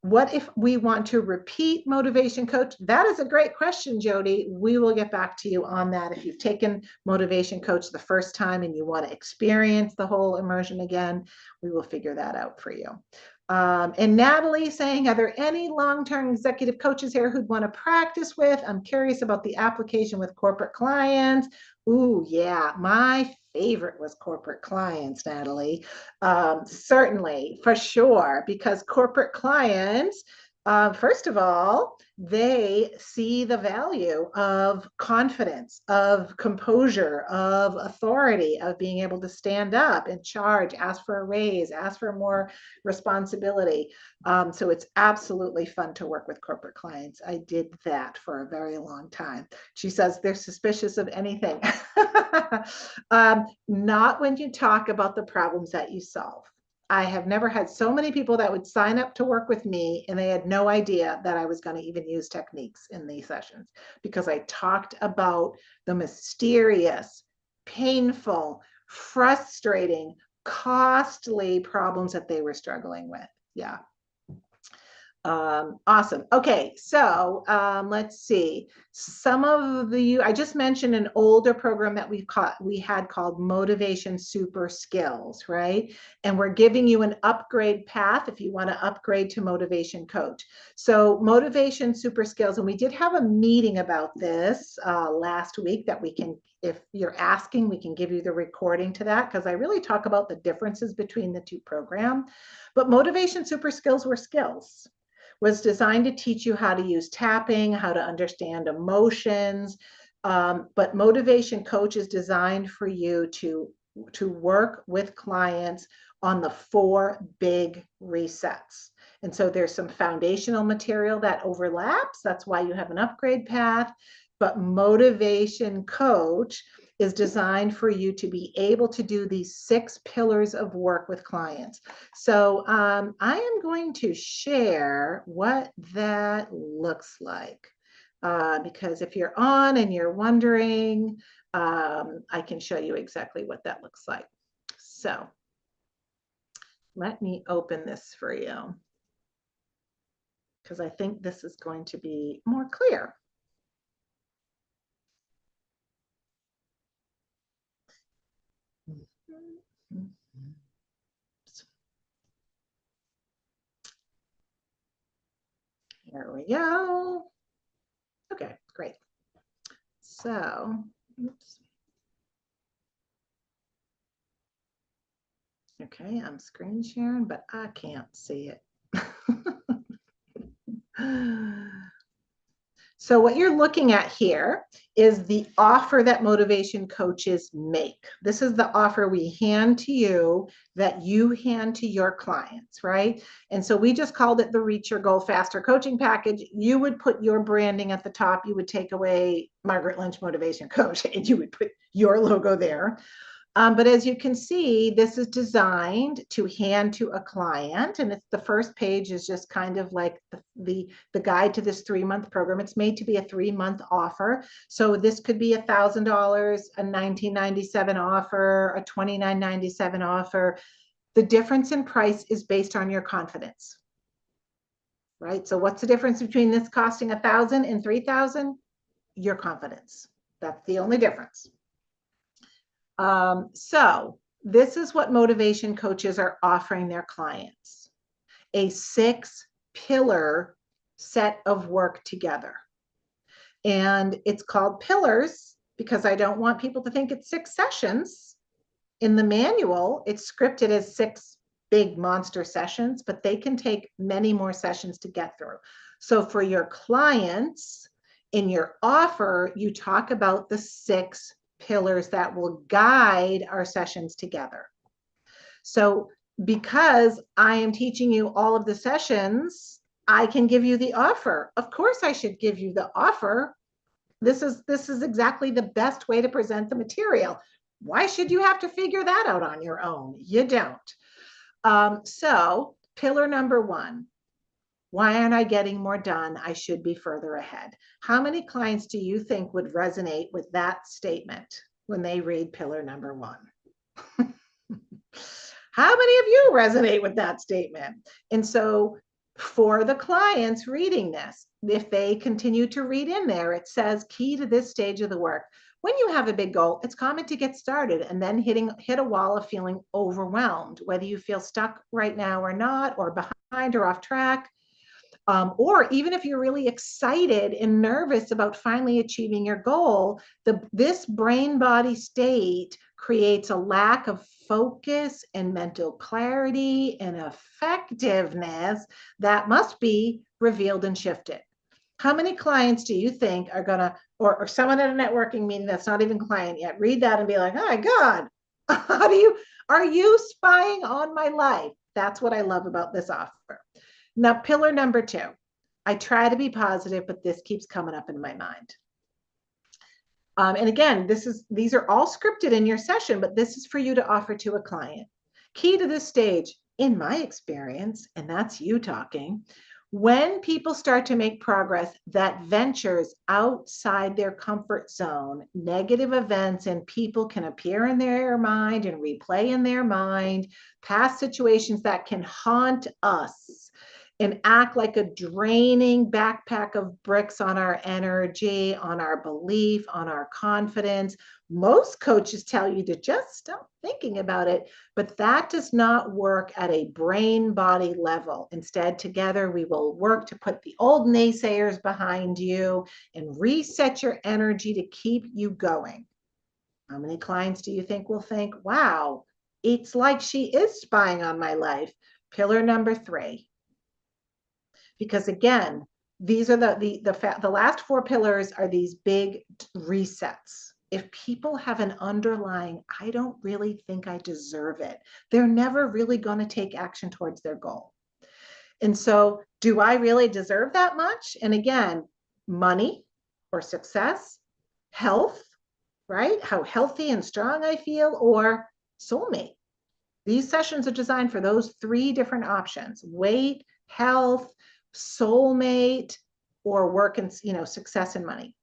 [SPEAKER 1] What if we want to repeat Motivation Coach? That is a great question, Jody. We will get back to you on that. If you've taken Motivation Coach the first time and you want to experience the whole immersion again, we will figure that out for you. And Natalie saying, are there any long-term executive coaches here who'd want to practice with? I'm curious about the application with corporate clients. Ooh, yeah, my favorite was corporate clients, Natalie. Certainly, for sure, because corporate clients, first of all, they see the value of confidence, of composure, of authority, of being able to stand up and charge, ask for a raise, ask for more responsibility. So it's absolutely fun to work with corporate clients. I did that for a very long time. She says they're suspicious of anything. Not when you talk about the problems that you solve. I have never had so many people that would sign up to work with me and they had no idea that I was going to even use techniques in these sessions because I talked about the mysterious, painful, frustrating, costly problems that they were struggling with. Yeah. Awesome. Okay, so let's see. Some of I just mentioned an older program that we had called Motivation Super Skills, right? And we're giving you an upgrade path if you want to upgrade to Motivation Coach. So Motivation Super Skills, and we did have a meeting about this last week that we can, if you're asking, we can give you the recording to that because I really talk about the differences between the two programs. But Motivation Super Skills were skills. Was designed to teach you how to use tapping, how to understand emotions. But Motivation Coach is designed for you to work with clients on the 4 big resets. And so there's some foundational material that overlaps. That's why you have an upgrade path. But Motivation Coach is designed for you to be able to do these 6 pillars of work with clients. So I am going to share what that looks like. Because if you're on and you're wondering, I can show you exactly what that looks like. So let me open this for you because I think this is going to be more clear. Here we go. Okay, great. So, oops. Okay, I'm screen sharing, but I can't see it. So what you're looking at here is the offer that motivation coaches make. This is the offer we hand to you that you hand to your clients, right? And so we just called it the Reach Your Goal Faster coaching package. You would put your branding at the top. You would take away Margaret Lynch Motivation Coach and you would put your logo there. But as you can see, this is designed to hand to a client, and it's the first page is just kind of like the guide to this 3-month program. It's made to be a 3-month offer. So this could be $1,000, a $19.97 offer, a $29.97 offer. The difference in price is based on your confidence, right? So what's the difference between this costing 1,000 and 3,000? Your confidence. That's the only difference. So this is what motivation coaches are offering their clients: a 6-pillar set of work together. And it's called pillars because I don't want people to think it's 6 sessions. In the manual, it's scripted as 6 big monster sessions, but they can take many more sessions to get through. So for your clients, in your offer, you talk about the 6 pillars that will guide our sessions together. So because I am teaching you all of the sessions, I can give you the offer. Of course, I should give you the offer. This is exactly the best way to present the material. Why should you have to figure that out on your own? You don't. So pillar number 1, why aren't I getting more done? I should be further ahead. How many clients do you think would resonate with that statement when they read pillar number 1? How many of you resonate with that statement? And so for the clients reading this, if they continue to read in there, it says key to this stage of the work. When you have a big goal, it's common to get started and then hit a wall of feeling overwhelmed, whether you feel stuck right now or not, or behind or off track. Or even if you're really excited and nervous about finally achieving your goal, this brain body state creates a lack of focus and mental clarity and effectiveness that must be revealed and shifted. How many clients do you think are gonna, or someone at a networking meeting that's not even client yet, read that and be like, oh my God, are you spying on my life? That's what I love about this offer. Now, pillar number 2, I try to be positive, but this keeps coming up in my mind. And again, these are all scripted in your session, but this is for you to offer to a client. Key to this stage, in my experience, and that's you talking, when people start to make progress that ventures outside their comfort zone, negative events and people can appear in their mind and replay in their mind past situations that can haunt us and act like a draining backpack of bricks on our energy, on our belief, on our confidence. Most coaches tell you to just stop thinking about it, but that does not work at a brain body level. Instead, together we will work to put the old naysayers behind you and reset your energy to keep you going. How many clients do you think will think, wow, it's like she is spying on my life? Pillar number 3. Because again, these are the last 4 pillars are these big resets. If people have an underlying, I don't really think I deserve it, they're never really going to take action towards their goal. And so, do I really deserve that much? And again, money or success, health, right? How healthy and strong I feel, or soulmate. These sessions are designed for those 3 different options: weight, health, soulmate, or work and success and money.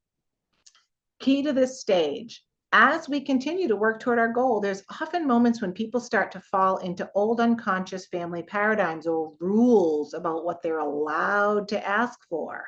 [SPEAKER 1] Key to this stage: as we continue to work toward our goal, there's often moments when people start to fall into old unconscious family paradigms or rules about what they're allowed to ask for,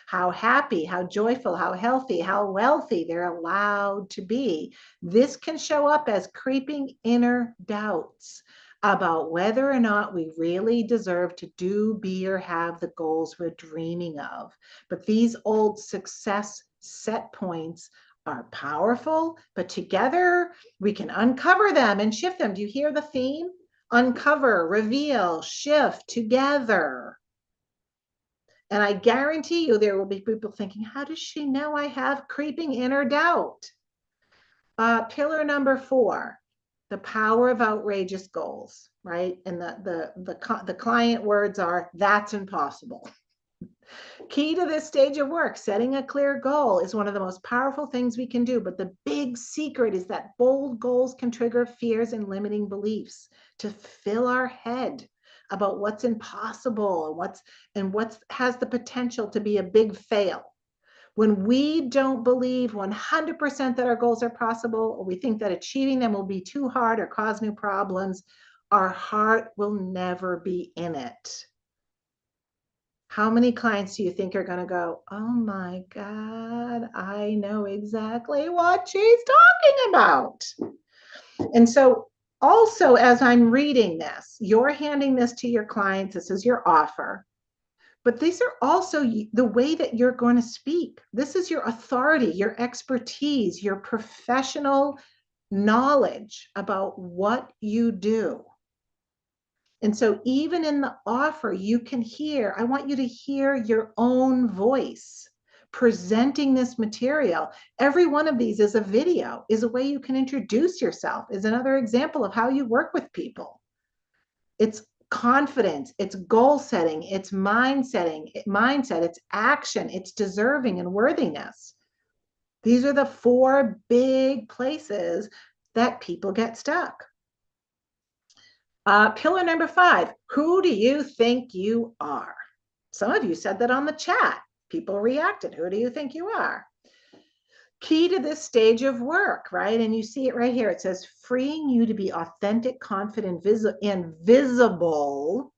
[SPEAKER 1] how happy, how joyful, how healthy, how wealthy they're allowed to be. This can show up as creeping inner doubts about whether or not we really deserve to do, be, or have the goals we're dreaming of. But these old success set points are powerful, but together we can uncover them and shift them. Do you hear the theme? Uncover, reveal, shift together. And I guarantee you there will be people thinking, how does she know I have creeping inner doubt? Pillar number 4, the power of outrageous goals, right? And the client words are, that's impossible. Key to this stage of work, setting a clear goal is one of the most powerful things we can do. But the big secret is that bold goals can trigger fears and limiting beliefs to fill our head about what's impossible and what has the potential to be a big fail. When we don't believe 100% that our goals are possible, or we think that achieving them will be too hard or cause new problems, our heart will never be in it. How many clients do you think are going to go, oh my God, I know exactly what she's talking about? And so, also, as I'm reading this, you're handing this to your clients, this is your offer. But these are also the way that you're going to speak. This is your authority, your expertise, your professional knowledge about what you do. And so even in the offer, you can hear, I want you to hear your own voice presenting this material. Every one of these is a video, is a way you can introduce yourself, is another example of how you work with people. It's confidence, it's goal setting, it's mindset, it's action, it's deserving and worthiness. These are the 4 big places that people get stuck. Pillar number 5, who do you think you are? Some of you said that on the chat. People reacted. Who do you think you are? Key to this stage of work, right? And you see it right here. It says freeing you to be authentic, confident, and visible,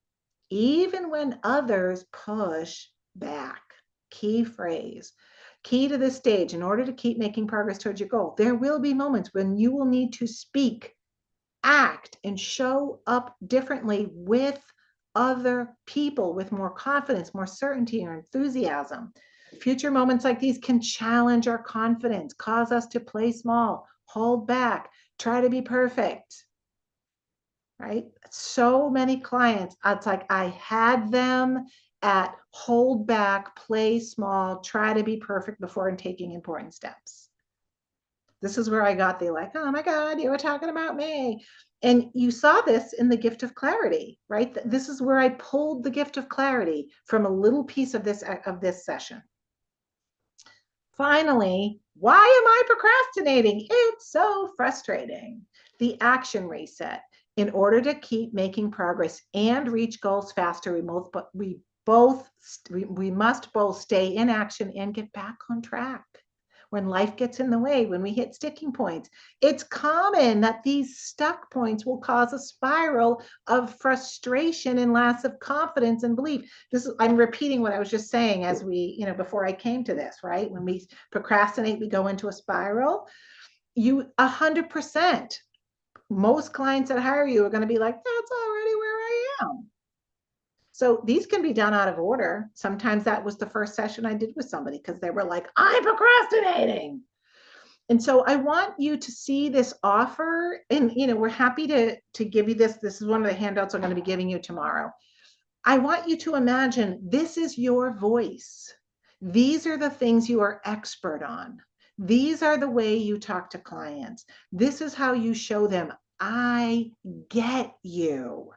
[SPEAKER 1] even when others push back. Key phrase. Key to this stage, in order to keep making progress towards your goal, there will be moments when you will need to speak, act, and show up differently with other people with more confidence, more certainty, or enthusiasm. Future moments like these can challenge our confidence, cause us to play small, hold back, try to be perfect, right? So many clients, it's like I had them at hold back, play small, try to be perfect before taking important steps. This is where I got the like, oh my God, you were talking about me. And you saw this in the gift of clarity, right? This is where I pulled the gift of clarity from a little piece of this session. Finally, why am I procrastinating? It's so frustrating. The action reset. In order to keep making progress and reach goals faster, we must both stay in action and get back on track. When life gets in the way, when we hit sticking points, it's common that these stuck points will cause a spiral of frustration and loss of confidence and belief. I'm repeating what I was just saying as before I came to this, right? When we procrastinate, we go into a spiral. 100%. Most clients that hire you are going to be like, that's already where I am. So these can be done out of order. Sometimes that was the first session I did with somebody because they were like, I'm procrastinating. And so I want you to see this offer, and we're happy to give you this. This is one of the handouts I'm going to be giving you tomorrow. I want you to imagine this is your voice. These are the things you are expert on. These are the way you talk to clients. This is how you show them, I get you.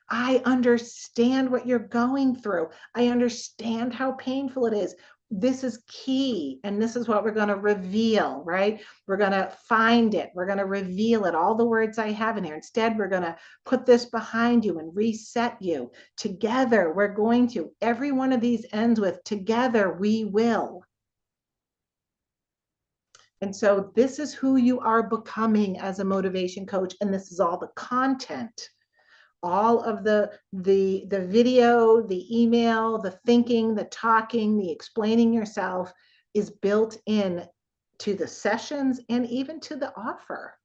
[SPEAKER 1] I understand what you're going through. I understand how painful it is. This is key. And this is what we're going to reveal, right? We're going to find it. We're going to reveal it. All the words I have in here. Instead, we're going to put this behind you and reset you. Together, we're going to. Every one of these ends with, together we will. And so this is who you are becoming as a motivation coach. And this is all the content. All of the video, the email, the thinking, the talking, the explaining yourself is built in to the sessions and even to the offer,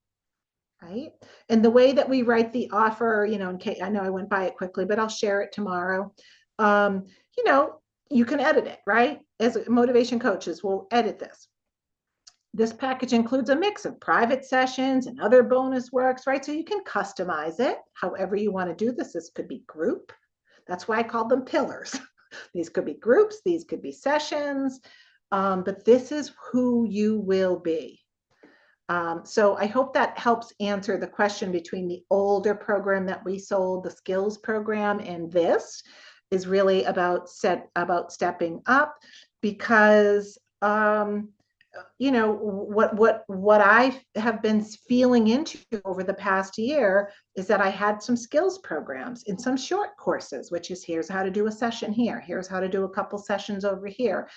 [SPEAKER 1] right? And the way that we write the offer, in case, I know I went by it quickly, but I'll share it tomorrow. You can edit it, right? As motivation coaches, we'll edit this. This package includes a mix of private sessions and other bonus works, right? So you can customize it however you want to do this. This could be group. That's why I called them pillars. These could be groups, these could be sessions, but this is who you will be. So I hope that helps answer the question between the older program that we sold, the skills program, and this is really about stepping up, because what I have been feeling into over the past year is that I had some skills programs in some short courses, which is here's how to do a session here, here's how to do a couple sessions over here.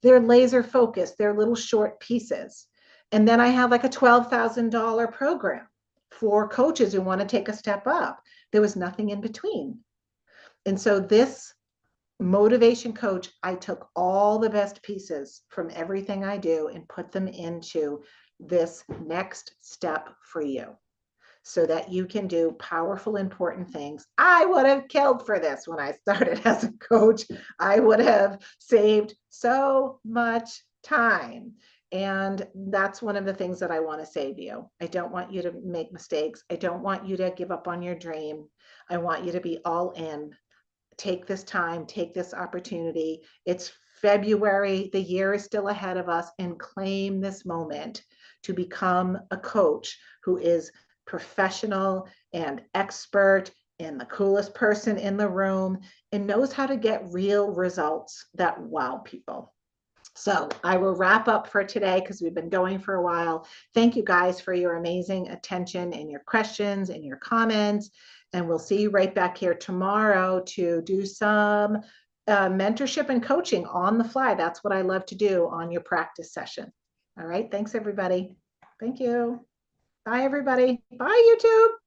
[SPEAKER 1] They're laser focused, they're little short pieces. And then I have like a $12,000 program for coaches who want to take a step up, There was nothing in between. And so this motivation coach, I took all the best pieces from everything I do and put them into this next step for you so that you can do powerful, important things. I would have killed for this when I started as a coach. I would have saved so much time. And that's one of the things that I want to say to you. I don't want you to make mistakes. I don't want you to give up on your dream. I want you to be all in. Take this time, take this opportunity. It's February, the year is still ahead of us, and claim this moment to become a coach who is professional and expert and the coolest person in the room and knows how to get real results that wow people. So I will wrap up for today because we've been going for a while. Thank you guys for your amazing attention and your questions and your comments. And we'll see you right back here tomorrow to do some mentorship and coaching on the fly. That's what I love to do on your practice session. All right. Thanks, everybody. Thank you. Bye, everybody. Bye, YouTube.